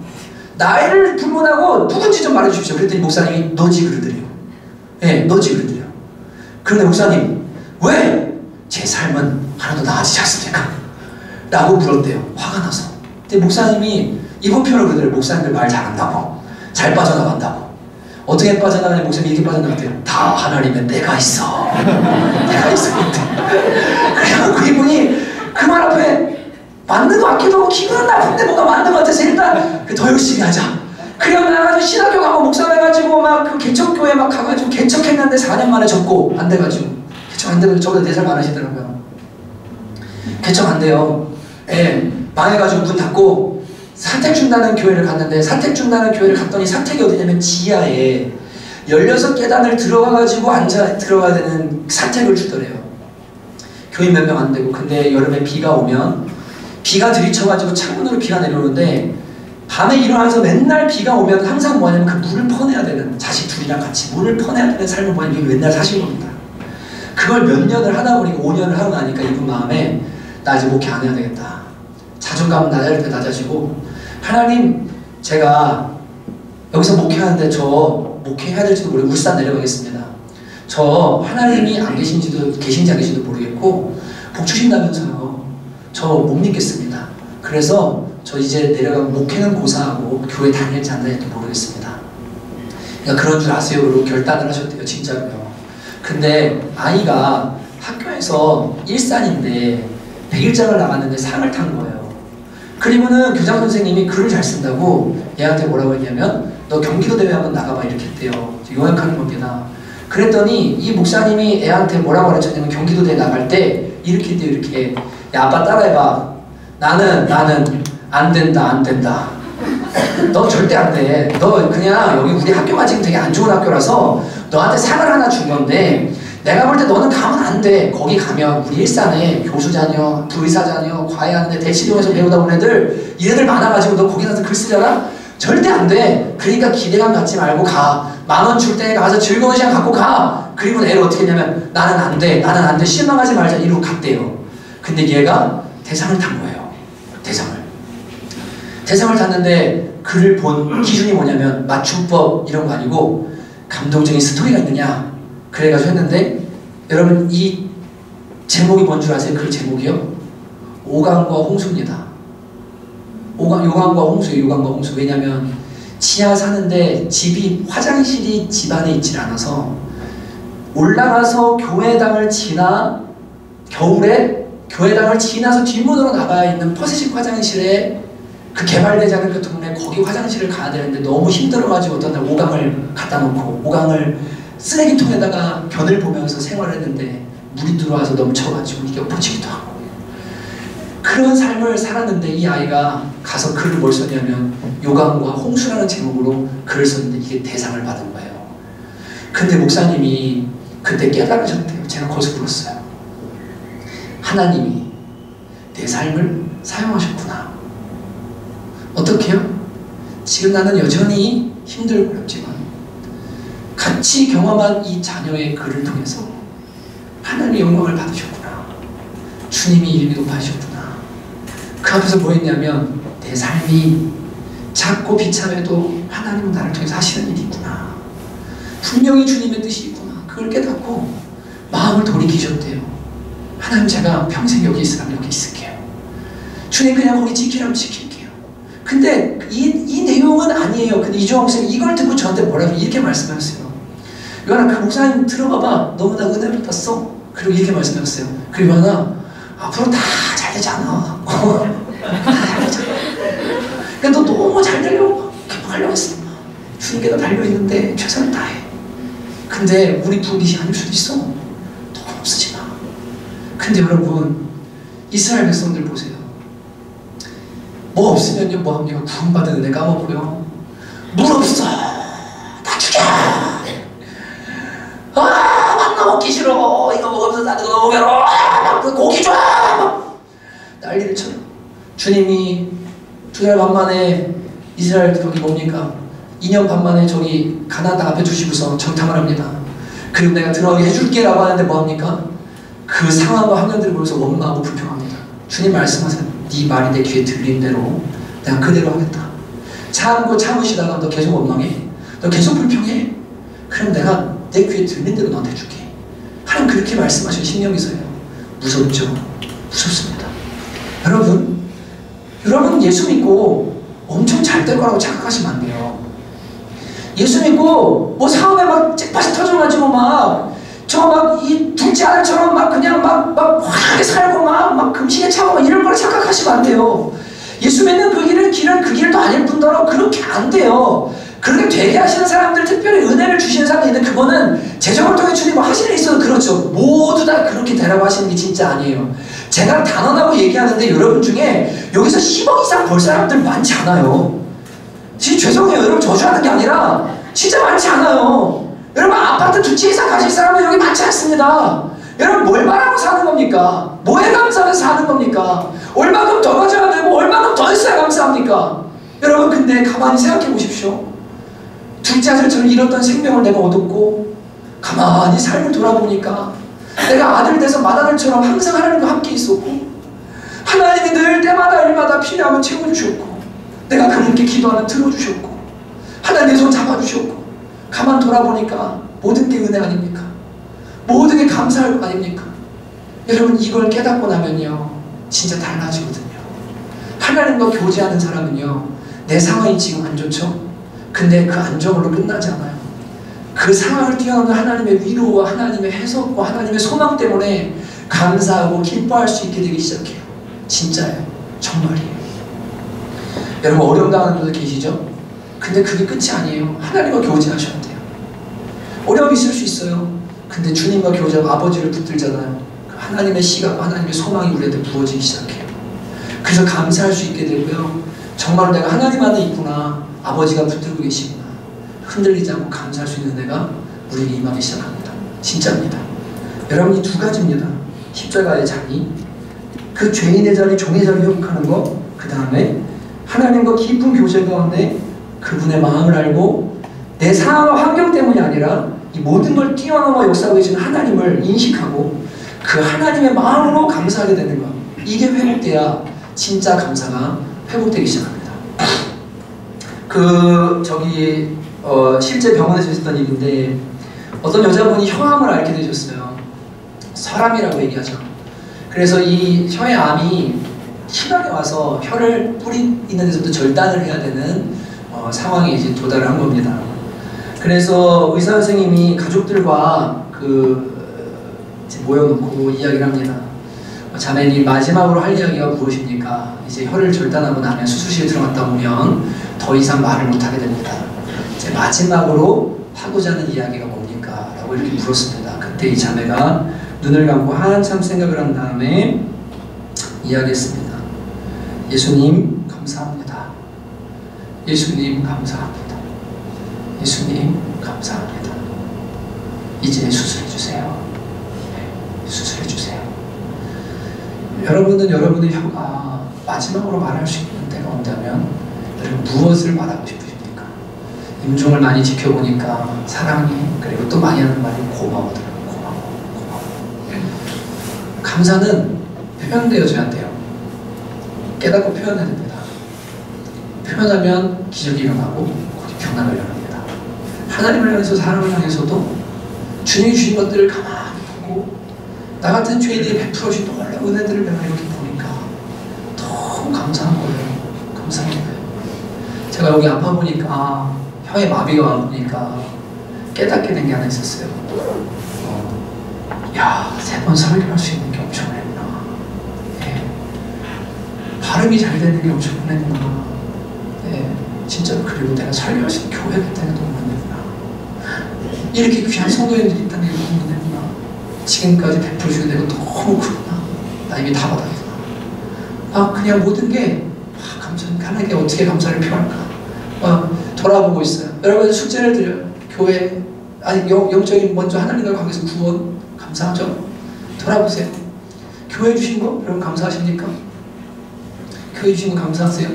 나이를 불문하고 누군지 좀 말해주십시오. 그랬더니 목사님이 너지 그러더래요. 예, 너지 그러더래요. 그런데 목사님, 왜 제 삶은 하나도 나아지지 않습니까? 라고 물었대요. 화가 나서. 근데 목사님이 이분 표현을 그러더래요. 목사님들 말 잘한다고, 잘 빠져나간다고. 어떻게 빠져나가냐? 목사님이 이렇게 빠져나갔대요. 다 하나님의 때가 있어. 때가 있어. 그래갖고 이분이 그 말 앞에 맞는 것 같기도 하고 기분은 나쁜데 뭔가 맞는 것 같아서 일단 더 열심히 하자. 그래서 나가지고 신학교 가고 목사 해가지고 막 그 개척교회 막 가가지고 개척했는데 4년 만에 접고 안 돼가지고 개척 안 되고 저보다 4살 많으시더라고요. 개척 안 돼요. 예, 망해가지고 문 닫고 사택 준다는 교회를 갔는데 사택 준다는 교회를 갔더니 사택이 어디냐면 지하에 16계단을 들어가가지고 들어가야 되는 사택을 주더래요. 교인 몇 명 안 되고. 근데 여름에 비가 오면 비가 들이쳐가지고 창문으로 비가 내려오는데 밤에 일어나서 맨날 비가 오면 항상 뭐냐면 그 물을 퍼내야 되는, 자식 둘이랑 같이 물을 퍼내야 되는 삶을 뭐냐면 이게 맨날 사신 겁니다. 그걸 몇 년을 하다 보니까 5년을 하고 나니까 이분 마음에 나 이제 목회 안 해야 되겠다. 자존감은 낮아질 때 낮아지고 하나님, 제가 여기서 목회하는데 저 목회해야 될지도 모르고 울산 내려가겠습니다. 저 하나님이 안 계신지도 계신지 안 계신지도 모르겠고 복 주신다면서요. 저 못 믿겠습니다. 그래서 저 이제 내려가면 목회는 고사하고 교회 다닐지 안 다닐지 모르겠습니다. 그러니까 그런 줄 아세요? 그리고 결단을 하셨대요. 진짜로요. 근데 아이가 학교에서 일산인데 100일장을 나갔는데 상을 탄 거예요. 그리고는 교장 선생님이 글을 잘 쓴다고 얘한테 뭐라고 했냐면 너 경기도 대회 한번 나가봐 이렇게 했대요. 요약하는 겁니다. 그랬더니 이 목사님이 애한테 뭐라고 가르쳤냐면 경기도 대회 나갈 때 이렇게 했대요. 이렇게 야 아빠 따라해봐. 나는 안 된다. 너 절대 안 돼. 너 그냥 여기 우리 학교가 지금 되게 안 좋은 학교라서 너한테 상을 하나 준 건데 내가 볼 때 너는 가면 안 돼. 거기 가면 우리 일산에 교수 자녀, 부의사 자녀, 과외하는데 대치동에서 배우다 온 애들 이래들 많아가지고 너 거기 가서 글 쓰려나? 절대 안 돼. 그러니까 기대감 갖지 말고 가. 10,000원 줄 테니까 가서 즐거운 시간 갖고 가. 그리고 애를 어떻게 했냐면 나는 안 돼. 실망하지 말자. 이러고 갔대요. 근데 얘가 대상을 탄 거예요. 대상을. 대상을 탔는데 그를 본 기준이 뭐냐면 맞춤법 이런 거 아니고 감동적인 스토리가 있느냐 그래가지고 했는데 여러분 이 제목이 뭔 줄 아세요? 그 제목이요? 오강과 홍수입니다. 요강과 홍수예요. 요강과 홍수. 왜냐면 지하 사는데 집이 화장실이 집 안에 있질 않아서 올라가서 교회당을 지나 겨울에 교회당을 지나서 뒷문으로 나가야 있는 퍼스식 화장실에 그 개발되지 않은 그 동네 거기 화장실을 가야 되는데 너무 힘들어가지고 어떤 날 오강을 갖다 놓고 오강을 쓰레기통에다가 변을 보면서 생활했는데 물이 들어와서 넘쳐가지고 이게 엎어지기도 하고 그런 삶을 살았는데 이 아이가 가서 글을 뭘 썼냐면 요강과 홍수라는 제목으로 글을 썼는데 이게 대상을 받은 거예요. 근데 목사님이 그때 깨달으셨대요. 제가 거기서 불었어요. 하나님이 내 삶을 사용하셨구나. 어떻게요? 지금 나는 여전히 힘들고 어렵지만 같이 경험한 이 자녀의 글을 통해서 하나님의 영광을 받으셨구나. 주님이 이름이 높아지셨구나. 그 앞에서 뭐 했냐면 내 삶이 작고 비참해도 하나님은 나를 통해서 하시는 일이 있구나. 분명히 주님의 뜻이 있구나. 그걸 깨닫고 마음을 돌이키셨대요. 하나님 제가 평생 여기 있으라면 여기 있을게요. 주님 그냥 거기 지키라면 지킬게요. 근데 이 내용은 아니에요. 근데 이종학 목사님 이걸 듣고 저한테 뭐라고 이렇게 말씀하셨어요. 요한아 그 목사님 들어봐봐. 너무나 은혜를 받았어. 그리고 이렇게 말씀하셨어요. 그리고 요한아 앞으로 다 잘 되지 않아. 다 되잖아. 그러니까 너 너무 잘 되려고 하려고 했어. 주님께 너 달려있는데 최선을 다해. 근데 우리 부흥이 아닐 수도 있어. 너무 없어지 마. 근데 여러분 이스라엘 백성들 보세요. 뭐 없으면요 뭐합니까? 구원받은 은혜 까먹고요. 물 없어. 다 죽여. 만나 먹기 싫어. 이거 먹으면서 나는 거 너무 괴로워. 고기 줘. 난리를 쳐요. 주님이 2달 반 만에 이스라엘 거기 뭡니까? 2년 반 만에 저기 가나안 앞에 두시고서 정탐을 합니다. 그리고 내가 들어가게 해줄게 라고 하는데 뭐합니까? 그 상황과 환경들을 보면서 원망하고 불평합니다. 주님 말씀하세요. 네 말이 내 귀에 들린 대로 내가 그대로 하겠다. 참으시다가 너 계속 원망해? 너 계속 불평해? 그럼 내가 내 귀에 들린 대로 너한테 해줄게. 하나님 그렇게 말씀하신 신명기서예요. 무섭죠? 무섭습니다. 여러분 예수 믿고 엄청 잘 될 거라고 착각하시면 안 돼요. 예수 믿고 뭐 사업에 막 잭팟이 터져가지고 이 둘째 아들처럼 그냥 화하게 살고 막 금식에 차고 이럴 거라 착각하시면 안 돼요. 예수 믿는 그 길도 아닐 뿐더러 그렇게 안 돼요. 그렇게 되게 하시는 사람들, 특별히 은혜를 주시는 사람들이 있는데 그거는 재정을 통해 주님 하시는 일 있어도 그렇죠. 모두 다 그렇게 되라고 하시는 게 진짜 아니에요. 제가 단언하고 얘기하는데 여러분 중에 여기서 10억 이상 벌 사람들 많지 않아요. 진짜 죄송해요. 여러분 저주하는 게 아니라 진짜 많지 않아요. 여러분 아파트 2채 이상 가질 사람은 여기 많지 않습니다. 여러분 뭘 바라고 사는 겁니까? 뭐에 감사해서 사는 겁니까? 얼마큼 더 가져야 되고 얼마큼 더 있어야 감사합니까? 여러분 근데 가만히 생각해 보십시오. 둘째 아들처럼 잃었던 생명을 내가 얻었고 가만히 삶을 돌아보니까 내가 아들 돼서 맏아들처럼 항상 하나님과 함께 있었고 하나님이 늘 때마다 일마다 필요하면 채워주셨고 내가 그분께 기도하면 들어주셨고 하나님 내 손 잡아주셨고 가만 돌아보니까 모든 게 은혜 아닙니까? 모든 게 감사할 거 아닙니까? 여러분 이걸 깨닫고 나면요 진짜 달라지거든요. 하나님과 교제하는 사람은요 내 상황이 지금 안 좋죠? 근데 그 안정으로 끝나지 않아요. 그 상황을 뛰어넘는 하나님의 위로와 하나님의 해석과 하나님의 소망 때문에 감사하고 기뻐할 수 있게 되기 시작해요. 진짜예요. 정말이에요. 여러분 어려움 당하는 분들 계시죠? 근데 그게 끝이 아니에요. 하나님과 교제하셔야 돼요. 어려움이 있을 수 있어요. 근데 주님과 교제하고 아버지를 붙들잖아요. 하나님의 시각과 하나님의 소망이 우리한테 부어지기 시작해요. 그래서 감사할 수 있게 되고요. 정말 내가 하나님 안에 있구나. 아버지가 붙들고 계시구나. 흔들리지 않고 감사할 수 있는 은혜가 우리에게 임하기 시작합니다. 진짜입니다. 여러분이 두 가지입니다. 십자가의 자리, 그 죄인의 자리, 종의 자리 회복하는 것, 그 다음에 하나님과 깊은 교제 가운데 그분의 마음을 알고 내 상황과 환경 때문이 아니라 이 모든 걸 뛰어넘어 역사하고 계시는 하나님을 인식하고 그 하나님의 마음으로 감사하게 되는 것. 이게 회복돼야 진짜 감사가 회복되기 시작합니다. 실제 병원에서 있었던 일인데 어떤 여자분이 혀암을 앓게 되셨어요. 설암이라고 얘기하죠. 그래서 이 혀의 암이 심하게 와서 혀를 뿌리 있는 데서부터 절단을 해야 되는 상황에 이제 도달을 한 겁니다. 그래서 의사 선생님이 가족들과 이제 모여놓고 이야기를 합니다. 자매님 마지막으로 할 이야기가 무엇입니까? 이제 혀를 절단하고 나면 수술실에 들어갔다 오면 더 이상 말을 못하게 됩니다. 이제 마지막으로 하고자 하는 이야기가 뭡니까? 라고 이렇게 물었습니다. 그때 이 자매가 눈을 감고 한참 생각을 한 다음에 이야기했습니다. 예수님 감사합니다. 예수님 감사합니다. 예수님 감사합니다. 이제 수술해주세요. 네, 수술해주세요. 여러분은 여러분의 혀가 마지막으로 말할 수 있는 때가 온다면 여러분 무엇을 말하고 싶으십니까? 임종을 많이 지켜보니까 사랑해. 그리고 또 많이 하는 말이 고마워더라고요. 고마워. 감사는 표현되어줘야 돼요. 깨닫고 표현해야 됩니다. 표현하면 기적이 일어나고 거기 변화가 일어납니다. 하나님을 향해서 사람을 향해서도 주님이 주신 것들을 가만히 보고 나 같은 죄인들이 베풀어 주신 놀라운 은혜들을 내가 이렇게 보니까 너무 감사한 거예요. 감사한 거예요. 제가 여기 아파 보니까 혀에 마비가 와 보니까 깨닫게 된 게 하나 있었어요. 야, 3번 설교할 수 있는 게 엄청 어렵구나. 예. 발음이 잘 되는 게 엄청 어렵구나. 예. 진짜 그리고 내가 설교할 수 있는 교회가 있다는 게 너무 은혜구나. 이렇게 귀한 성도님들이 있다는 게 너무 은혜구나. 지금까지 베풀어주는 내가 너무 크구나. 나 이미 다 받았구나. 그냥 모든 게 하나님께 어떻게 감사를 표할까. 돌아보고 있어요. 여러분 숙제를 드려요. 교회 영적인 먼저 하나님과 관계에서 구원 감사하죠. 돌아보세요. 교회 주신 거 여러분 감사하십니까? 교회 주신 거 감사하세요?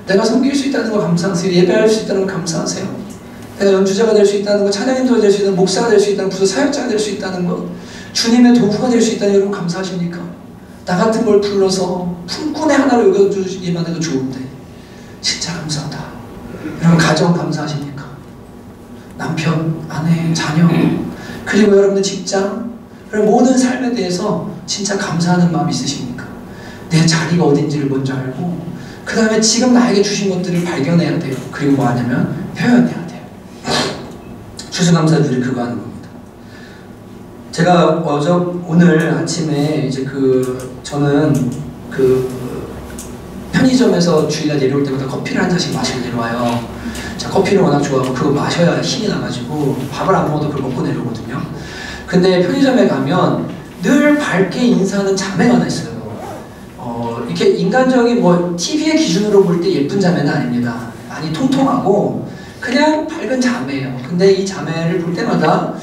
내가 섬길 수 있다는 거 감사하세요? 예배할 수 있다는 거 감사하세요? 내가 연주자가 될 수 있다는 거, 찬양인도가 될 수 있다는 거, 목사가 될 수 있다는 거, 부서 사역자가 될 수 있다는 거, 주님의 도구가 될 수 있다는 거 여러분 감사하십니까? 나 같은 걸 불러서 품꾼의 하나로 여겨주기만 해도 좋은데 진짜 감사하다. 여러분 가정 감사하십니까? 남편, 아내, 자녀, 그리고 여러분의 직장, 그리고 모든 삶에 대해서 진짜 감사하는 마음이 있으십니까? 내 자리가 어딘지를 먼저 알고 그 다음에 지금 나에게 주신 것들을 발견해야 돼요. 그리고 뭐 하냐면 표현해야 돼요. 추수감사들이 그거 하는 겁니다. 제가 오늘 아침에 이제 저는 편의점에서 주일날 내려올 때마다 커피를 한 잔씩 마시고 내려와요. 제가 커피를 워낙 좋아하고 그거 마셔야 힘이 나가지고 밥을 안 먹어도 그걸 먹고 내려오거든요. 근데 편의점에 가면 늘 밝게 인사하는 자매가 하나 있어요. 이렇게 인간적인 TV의 기준으로 볼 때 예쁜 자매는 아닙니다. 많이 통통하고 그냥 밝은 자매예요. 근데 이 자매를 볼 때마다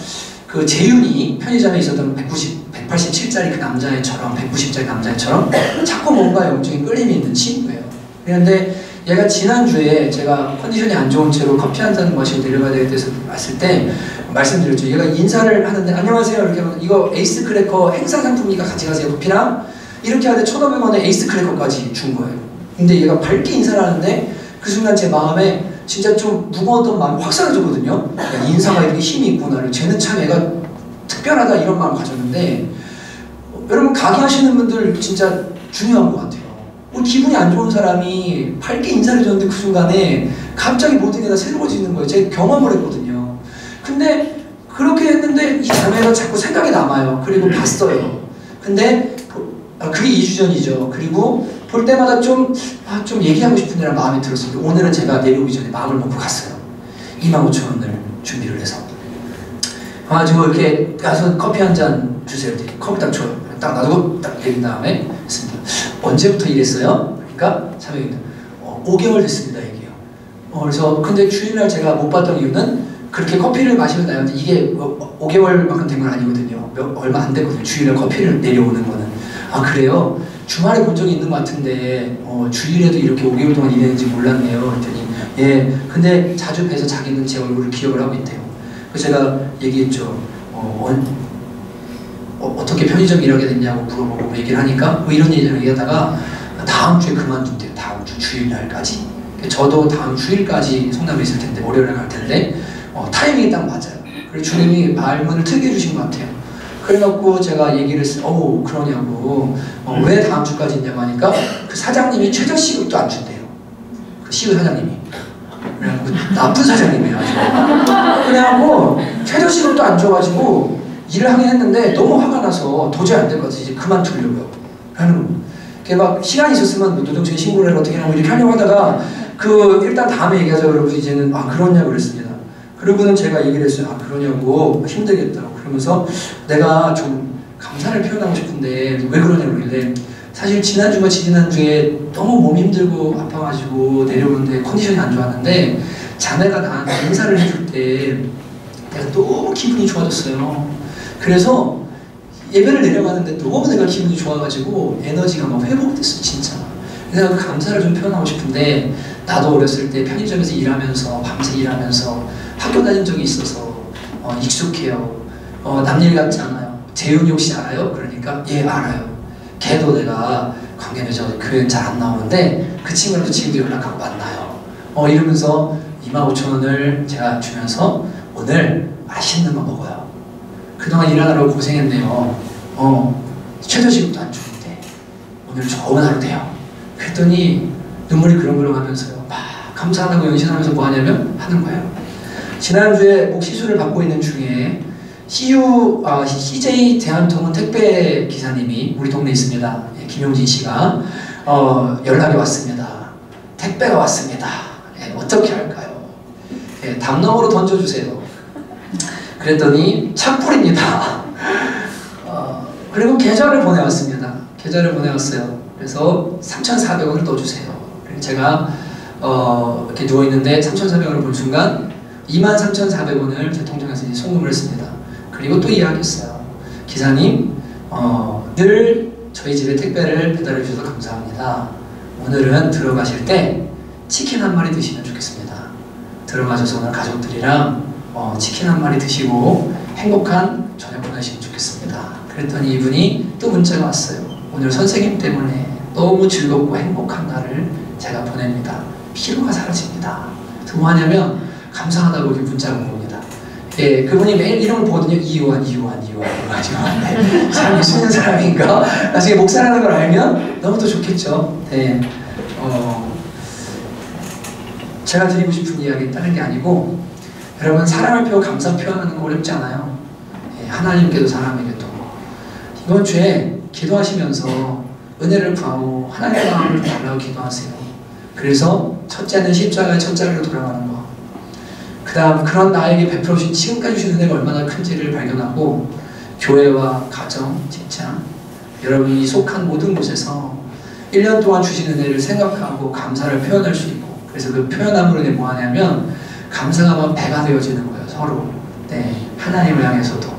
재윤이 편의점에 있었던 187짜리 그 남자애처럼 190짜리 남자애처럼 자꾸 뭔가 영적인 끌림이 있는 친구예요. 그런데 얘가 지난주에 제가 컨디션이 안 좋은 채로 커피 한 잔 마시고 내려가야 될 때서 왔을 때 말씀드렸죠. 얘가 인사를 하는데 안녕하세요 이렇게 하면 이거 에이스 크래커 행사 상품이니까 같이 가세요 커피랑 이렇게 하는데 1,500원에 에이스 크래커까지 준 거예요. 근데 얘가 밝게 인사를 하는데 그 순간 제 마음에 진짜 좀 무거웠던 마음이 확 사라졌거든요. 야, 인사가 이렇게 힘이 있구나. 쟤는 참 얘가 특별하다 이런 마음을 가졌는데 여러분 가게 하시는 분들 진짜 중요한 것 같아요. 기분이 안 좋은 사람이 밝게 인사를 줬는데 그 순간에 갑자기 모든 게 다 새로워지는 거예요. 제가 경험을 했거든요. 근데 그렇게 했는데 이 자매가 자꾸 생각이 남아요. 그리고 봤어요. 근데 그게 2주 전이죠. 그리고 볼 때마다 좀 얘기하고 싶은 데란 마음이 들었어요. 오늘은 제가 내려오기 전에 마음을 먹고 갔어요. 25,000원을 준비를 해서. 가지고 이렇게 가서 커피 한 잔 주세요. 커피 딱 줘요. 딱 놔두고 딱 내린 다음에 했습니다. 언제부터 일했어요? 그러니까 자매가 5개월 됐습니다. 얘기해요. 그래서 근데 주일날 제가 못 봤던 이유는 그렇게 커피를 마시고 나는데 이게 5개월만큼 된 건 아니거든요. 얼마 안 됐거든요. 주일날 커피를 내려오는 거는. 아 그래요? 주말에 본 적이 있는 것 같은데 주일에도 이렇게 5개월 동안 일했는지 몰랐네요. 그랬더니 예, 근데 자주 뵈서 자기는 제 얼굴을 기억을 하고 있대요. 그래서 제가 얘기했죠. 어떻게 편의점 일하게 됐냐고 물어보고 얘기를 하니까 이런 얘기를 얘기하다가 다음 주에 그만둔대요. 다음 주 주일날까지. 저도 다음 주일까지 성남에 있을 텐데, 월요일에 갈 텐데, 타이밍이 딱 맞아요. 그리고 주님이 말문을 트게 해주신 것 같아요. 그래갖고 제가 얘기를 했어요. 그러냐고. 왜 다음 주까지 있냐고 하니까 그 사장님이 최저 시급도 안 준대요. 그 시급 사장님이. 그래갖고 나쁜 사장님이에요. 그래갖고 최저 시급도 안 줘가지고 일을 하긴 했는데 너무 화가 나서 도저히 안 될 것 같아서 이제 그만두려고요. 막 시간이 있었으면 뭐 노동청에 신고를 해서 어떻게 하고 이렇게 하려고 하다가 일단 다음에 얘기하자 그러고 이제는 그러냐고 그랬습니다. 그러고는 제가 얘기를 했어요. 그러냐고 힘들겠다고. 그러면서 내가 좀 감사를 표현하고 싶은데 왜 그러냐고 그러길래 사실 지난주가 지난주에 너무 몸 힘들고 아파가지고 내려오는데 컨디션이 안 좋았는데 자매가 나한테 인사를 해줄 때 내가 너무 기분이 좋아졌어요. 그래서 예배를 내려가는데 너무 내가 기분이 좋아가지고 에너지가 막 회복됐어 진짜. 그래서 그 감사를 좀 표현하고 싶은데 나도 어렸을 때 편의점에서 일하면서 밤새 일하면서 학교 다닌 적이 있어서 익숙해요. 남일 같지 않아요. 재윤이 혹시 알아요? 그러니까 예 알아요. 걔도 내가 관계맺어 교회는 잘 안 나오는데 그 친구랑도 지금도 연락하고 만나요. 이러면서 25,000원을 제가 주면서 오늘 맛있는 거 먹어요. 그동안 일하느라고 고생했네요. 최저시급도 안 주는데 오늘 좋은 하루 돼요. 그랬더니 눈물이 그렁그렁 하면서요. 막 감사하다고 연신하면서 뭐 하냐면 하는 거예요. 지난주에 목 시술을 받고 있는 중에 CJ 대한통운 택배 기사님이 우리 동네에 있습니다. 김용진 씨가 연락이 왔습니다. 택배가 왔습니다. 어떻게 할까요? 담너머로 던져주세요. 그랬더니 착불입니다. 그리고 계좌를 보내왔습니다. 계좌를 보내왔어요. 그래서 3,400원을 넣어주세요. 제가 이렇게 누워있는데 3,400원을 본 순간 23,400원을 제 통장에서 이제 송금을 했습니다. 그리고 또 이야기했어요. 기사님, 늘 저희 집에 택배를 배달해 주셔서 감사합니다. 오늘은 들어가실 때 치킨 한 마리 드시면 좋겠습니다. 들어가셔서 오늘 가족들이랑 치킨 한 마리 드시고 행복한 저녁 보내시면 좋겠습니다. 그랬더니 이분이 또 문자가 왔어요. 오늘 선생님 때문에 너무 즐겁고 행복한 날을 제가 보냅니다. 피로가 사라집니다. 그래서 뭐 하냐면 감사하다고 이렇게 문자가 옵니다. 그분이 매일 이름을 보거든요. 이유한 가지고 참 예수님 사람인가? 나중에 목사라는 걸 알면 너무 더 좋겠죠. 네. 제가 드리고 싶은 이야기는 다른 게 아니고 여러분 사랑을 표하고 감사 표현하는 거 어렵지 않아요. 하나님께도 사람에게도 이번 주에 기도하시면서 은혜를 구하고 하나님의 마음을 달라고 기도하세요. 그래서 첫째는 십자가의 첫자리로 돌아가는 거. 그 다음 그런 나에게 베풀어 주신 지금까지 주신 은혜가 얼마나 큰지를 발견하고 교회와 가정, 직장 여러분이 속한 모든 곳에서 1년 동안 주신 은혜를 생각하고 감사를 표현할 수 있고 그래서 그 표현함으로 뭐 하냐면 감사가 막 배가 되어지는 거예요. 서로. 네, 하나님을 향해서도 또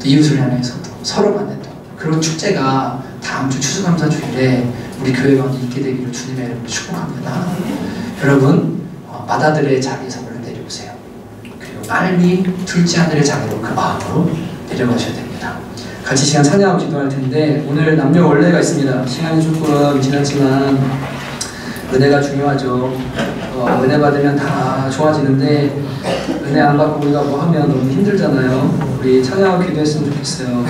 이웃을 향해서도 서로 만나도 그런 축제가 다음 주 추수감사주일에 우리 교회 가운데 있게 되기를 주님의 이름으로 축복합니다. 여러분 맏아들의 자리에서 얼른 내려오세요. 그리고 빨리 둘째 아들의 자리로 그 마음으로 내려가셔야 됩니다. 같이 시간 찬양하고 기도할 텐데 오늘 남녀 원례가 있습니다. 시간이 조금 지났지만 은혜가 중요하죠. 은혜 받으면 다 좋아지는데 은혜 안 받고 우리가 뭐 하면 너무 힘들잖아요. 우리 찬양하고 기도했으면 좋겠어요.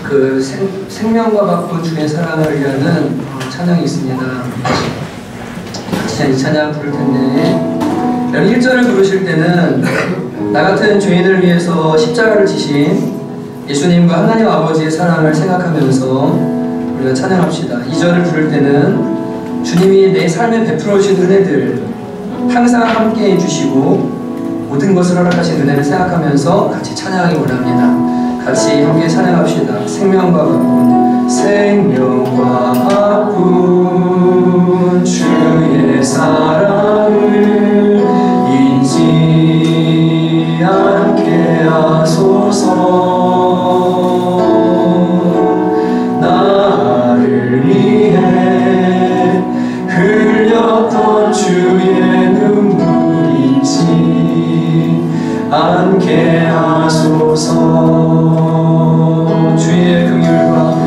그 생명과 바꾼 주의 사랑을 위하는 찬양이 있습니다. 같이 이 찬양 부를 텐데 1절을 부르실 때는 나 같은 죄인을 위해서 십자가를 지신 예수님과 하나님 아버지의 사랑을 생각하면서 우리가 찬양합시다. 2절을 부를 때는 주님이 내 삶에 베풀어 주신 은혜들 항상 함께 해주시고 모든 것을 허락하신 은혜를 생각하면서 같이 찬양하기 원합니다. 같이 함께 찬양합시다. 생명과 바꾼 주의 사랑을 잊지 않게 하소서. 나를 위해 흘렸던 주의 눈물 잊지 않게 하소서. 주의 긍휼과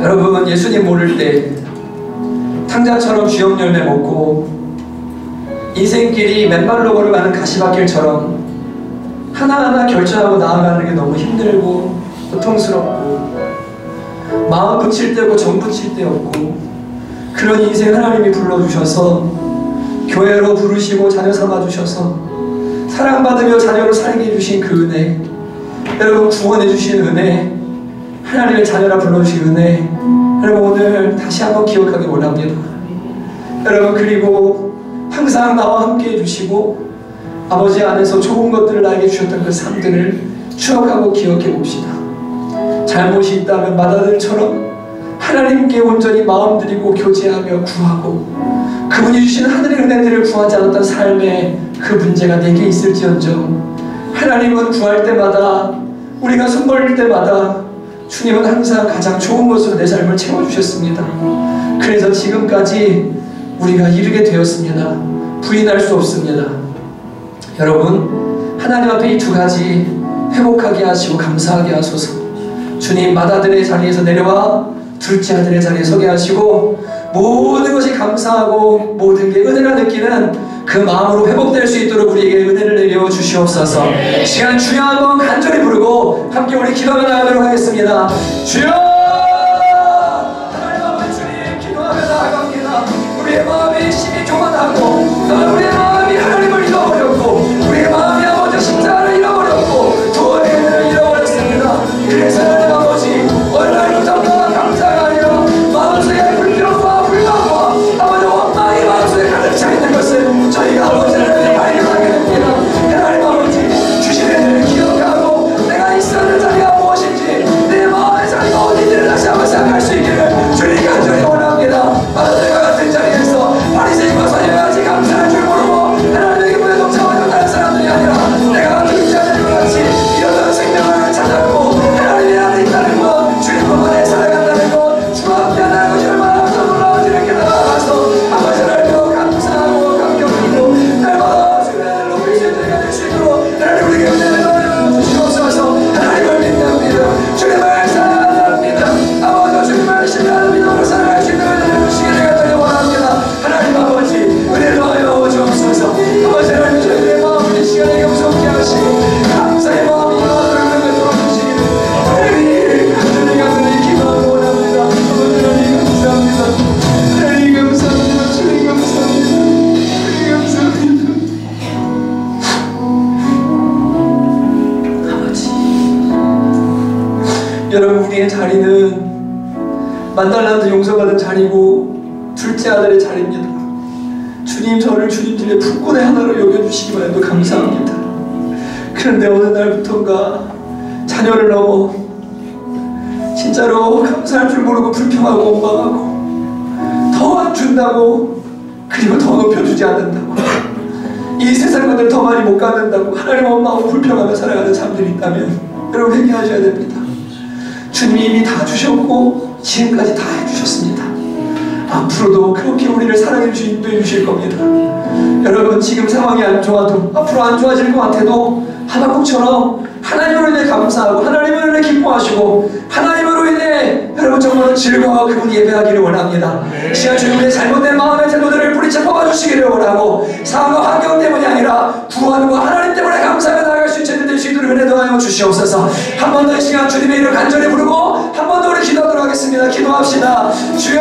여러분, 예수님 모를 때 탕자처럼 주염 열매 먹고 인생길이 맨발로 걸어가는 가시밭길처럼 하나하나 결정하고 나아가는 게 너무 힘들고 고통스럽고 마음 붙일 때 없고 정 붙일 때 없고 그런 인생 하나님이 불러주셔서 교회로 부르시고 자녀 삼아주셔서 사랑받으며 자녀로 살게 해주신 그 은혜, 여러분 구원해 주신 은혜, 하나님의 자녀라 불러주신 은혜, 여러분 오늘 다시 한번 기억하기 원합니다. 여러분, 그리고 항상 나와 함께 해주시고 아버지 안에서 좋은 것들을 나에게 주셨던 그 삶들을 추억하고 기억해 봅시다. 잘못이 있다면 마다들처럼 하나님께 온전히 마음 드리고 교제하며 구하고 그분이 주신 하늘의 은혜들을 구하지 않았던 삶에 그 문제가 내게 있을지언정 하나님은 구할 때마다, 우리가 손 벌릴 때마다 주님은 항상 가장 좋은 것으로 내 삶을 채워주셨습니다. 그래서 지금까지 우리가 이르게 되었습니다. 부인할 수 없습니다. 여러분, 하나님 앞에 이 두 가지 회복하게 하시고 감사하게 하소서. 주님, 맏아들의 자리에서 내려와 둘째 아들의 자리에 서게 하시고 모든 것이 감사하고 모든 게 은혜라 느끼는 그 마음으로 회복될 수 있도록 우리에게 은혜를 내려 주시옵소서. 시간 주여 한번 간절히 부르고 함께 우리 기도하며 나가도록 하겠습니다. 주여! 하나님 아버지, 주님 기도하며 나아갑니다. 우리의 마음이 심히 교만하고 우리의 마음이 하나님을 잃어버렸고 우리의 마음이 아버지 십자가를 잃어버렸고 구원의 은혜를 잃어버렸습니다. 그래서 하나님 아버지, 오늘날부터 감사가 아니라 마음속에 불평과 불만과 아버지 원망이 마음속에 가득 차 있는 것을 저희가 아버지를 발견하게 됩니다. 하나님 아버지, 주신 은혜를 기억하고 내가 있어야 할 자리가 무엇인지, 내 마음의 자리가 어딘지를 다시 한번 생각할 수 있기를 주님 간절히 원합니다. 아들과 같은 자리에서 바리새인과 서기관같이 감사할 줄 모르고 하나님에게 무대도 차원이 다른 사람들이 아니라 내가 둘째 아들과 같이 이런 생명을 찾았고 하나님의 안에 있다는 것, 주님만에 살아간다는 것, 주와 함께한다는 것이 얼마나 더 놀라운지를 깨달아가서 아버지 하나님께 감사하고 감격하고 날마다 주님의 은혜를 높일 수 있는 자리가 될 수 있도록 하나님 우리에게 은혜를 주시옵소서. 하나님을 믿습니다. 주님을 사랑합니다. 아버지, 주님을 신뢰하는 믿음으로 살아갈 수 있는 은혜를 주시기를 간절히 원합니다. 하나님 아버지, 은혜를 더하여 주옵소서. 아버지 하나님, 저희들의 마음을 이 시간에 용서케 하시고 감사의 마음이 이루어지는 것을 도와주시기를 하나님 간절히 기도하고 원합니다. 아버지 하나님 감사합니다. 하나님 감사합니다. 주님 감사합니다. 주님 감사합니다. 아버지, 여러분, 우리의 자리는 만달란트 용서받은 자리고 둘째 아들의 자리입니다. 주님, 저를 주님들의 품꾼의 하나로 여겨주시기만 해도 감사합니다. 그런데 어느 날부터인가 자녀를 넘어 진짜로 감사할 줄 모르고 불평하고 원망하고 더 안 준다고, 그리고 더 높여주지 않는다고, 이 세상 것들 더 많이 못 갖는다고 하나님 원망하고 불평하며 살아가는 사람들이 있다면 여러분 회개하셔야 됩니다. 주님이 이미 다 주셨고 지금까지 다 해주셨습니다. 앞으로도 그렇게 우리를 사랑해 주시 인도해 주실 겁니다. 여러분, 지금 상황이 안 좋아도 앞으로 안 좋아질 것 같아도 하박국처럼 하나님으로 인해 감사하고 하나님으로 인해 기뻐하시고 하나님으로 인해 여러분 정말로 즐거워 그분 예배하기를 원합니다. 이 시간 주님의 잘못된 마음의 태도들을 뿌리쳐 뽑아주시기를 원하고 상황과 환경 때문이 아니라 구원과 하나님 때문에 감사하며 나아갈 수 있는 될 수 있도록 은혜 더하여 주시옵소서. 한 번 더 이 시간 주님의 이름 간절히 부르고 한 번 더 우리 기도하도록 하겠습니다. 기도합시다. 주여,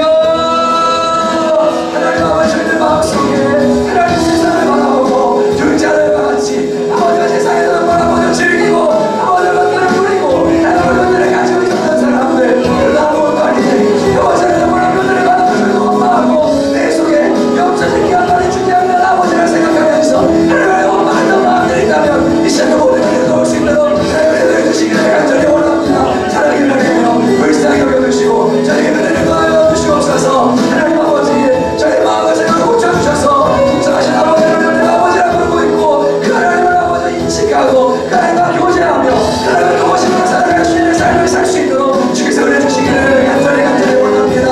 하나님 아버지, 저희들 마음속에 하나님 세상을 바라보고 둘째 아들과 같이 아버지가 세상에서 바라보며 즐기고 아버지가 것들을 누리고 하나님의 것들을 가지고 있었던 사람들, 그러나 아무것도 아닌데 아버지가 뭐라 것들을 받아주셔서 원망하고 내 속에 영적인 기한 말이 중요한 아버지를 생각하면서 하나님의 원망했던 마음들이 있다면 이 시간 모든 일을 넣을 수 있도록 하나님의 은혜를 주시기를 간절히 원합니다. 사랑을 나누며 불쌍히 여겨주시고 저에게 은혜를 더하여 주시옵소서. 하나님 아버지, 저희 마음을 제가 고쳐주셔서 동정하신 아버지를 아버지라 부르고 있고 그 하나님을 아버지 인식하고 그 하나님과 교제하며 그 하나님을 도우시며 살아갈 수 있는 삶을 살 수 있도록 주께서 은혜 주시기를 간절히 원합니다.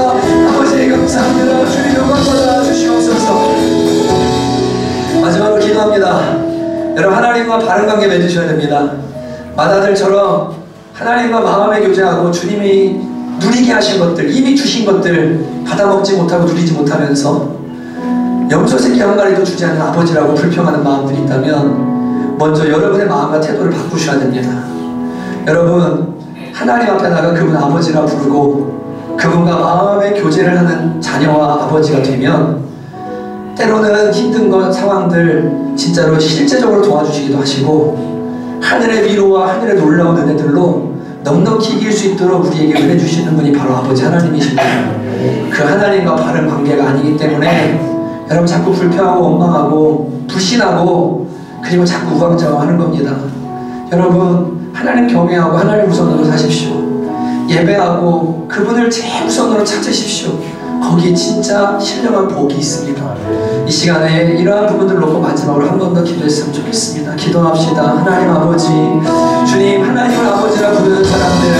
아버지 감사합니다. 주님 영광 받아 주시옵소서. 마지막으로 기도합니다. 여러분, 하나님과 바른 관계 맺으셔야 됩니다. 맏아들처럼 하나님과 마음의 교제하고 주님이 누리게 하신 것들, 이미 주신 것들 받아먹지 못하고 누리지 못하면서 염소 새끼 한 마리도 주지 않는 아버지라고 불평하는 마음들이 있다면 먼저 여러분의 마음과 태도를 바꾸셔야 됩니다. 여러분, 하나님 앞에 나가 그분 아버지라 부르고 그분과 마음의 교제를 하는 자녀와 아버지가 되면 때로는 힘든 상황들 진짜로 실제적으로 도와주시기도 하시고 하늘의 위로와 하늘의 놀라운 은혜들로 넉넉히 이길 수 있도록 우리에게 은혜 주시는 분이 바로 아버지 하나님이십니다. 그 하나님과 바른 관계가 아니기 때문에 여러분 자꾸 불평하고 원망하고 불신하고 그리고 자꾸 우왕좌왕하는 겁니다. 여러분, 하나님 경외하고 하나님 우선으로 사십시오. 예배하고 그분을 제일 우선으로 찾으십시오. 거기에 진짜 신령한 복이 있습니다. 이 시간에 이러한 부분들을 놓고 마지막으로 한 번 더 기도했으면 좋겠습니다. 기도합시다. 하나님 아버지, 주님 하나님을 아버지라 부르는 사람들,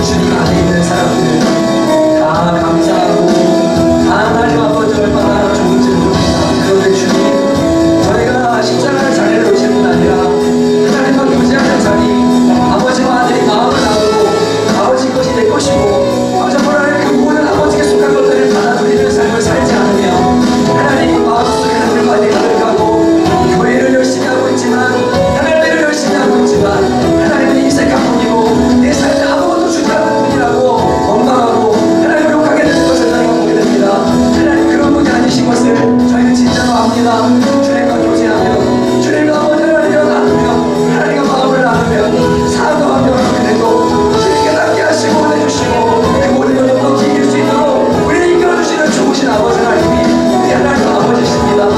주님 안에 있는 사람들 다 감사하고 다 하나님 아버지 얼마나 좋은지 모릅니다. 그런데 주님, 저희가 십자가의 자리를 놓으시는 분 아니라 하나님과 교제하는 자리, 아버지와 아들이 마음을 나누고 아버지 것이 내 것이고 정말 그 모든 아버지께 속한 것들을 받아들이는 삶을 살지 않으며 하나님 마음속에 하늘만이 가득하고 교회를 열심히 하고 있지만 하나님을 열심히 하고 있지만 하나님은 인색한 분이고 내 삶에 아무것도 주지 않는 분이라고 원망하고 하나님을 욕하게 되는 것을 저희가 보게 됩니다. 하나님 그런 분이 아니신 것을 저희는 진짜로 압니다. 주님과 교제하며 주님과 아버지를 나누며 하나님과 마음을 나누며 사과하며 그렇게 되고 주님 깨닫게 하시고 보내주시고 그 모든 걸 넉넉히 이길 수 있도록 우리를 이끌어주시는 좋으신 아버지 하나님이 우리 하나님 아버지십니다.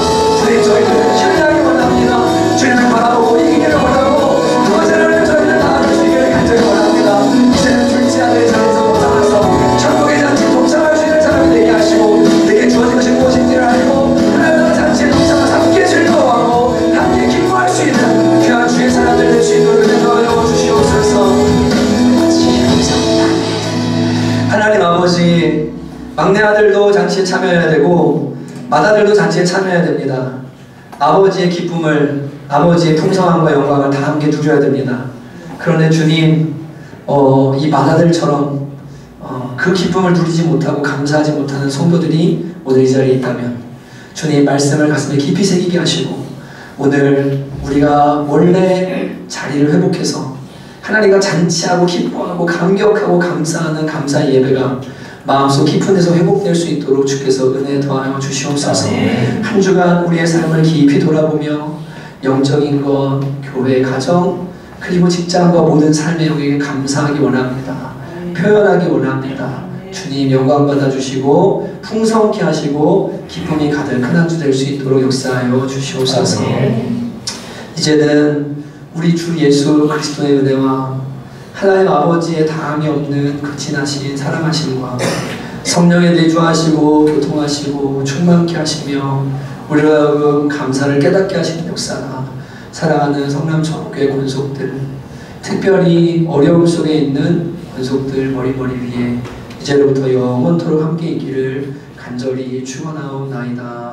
주님, 저희는 신뢰하기 원합니다. 주님을 바라보고 이기기를 원하고 아버지 하나님 저희를 나아갈 수 있기를 간절히 원합니다. 이제는 둘째 아들의 자리에서 벗어나서 천국의 잔치 동참할 수 있는 사람이 되게 하시고 내게 주어진 것이 무엇인지를 알고 하나님의 잔치에 동참해서 함께 즐거워하고 함께 기뻐할 수 있는 귀한 주의 사람들 될 수 있도록 인도하여 주시옵소서. 하나님 아버지, 막내 아들도 잔치에 참여해야 되고 맏아들도 잔치에 참여해야 됩니다. 아버지의 기쁨을, 아버지의 풍성함과 영광을 다 함께 누려야 됩니다. 그런데 주님, 이 맏아들처럼 그 기쁨을 누리지 못하고 감사하지 못하는 성도들이 오늘 이 자리에 있다면 주님 말씀을 가슴에 깊이 새기게 하시고 오늘 우리가 원래 자리를 회복해서 하나님과 잔치하고 기뻐하고 감격하고 감사하는 감사의 예배가 마음속 깊은 데서 회복될 수 있도록 주께서 은혜 더하여 주시옵소서. 한 주간 우리의 삶을 깊이 돌아보며 영적인 것, 교회, 가정, 그리고 직장과 모든 삶의 영역에 감사하기 원합니다. 표현하기 원합니다. 주님 영광 받아주시고 풍성케 하시고 기쁨이 가득한 한 주 될 수 있도록 역사하여 주시옵소서. 이제는 우리 주 예수 그리스도의 은혜와 하나님 아버지의 다함이 없는 그 진하신 사랑하심과 성령의 내주하시고 교통하시고 충만케 하시며 우리로 하여금 감사를 깨닫게 하시는 역사가 사랑하는 성남전국교회 권속들, 특별히 어려움 속에 있는 권속들 머리머리 위에 이제로부터 영원토록 함께 있기를 간절히 축원하옵나이다.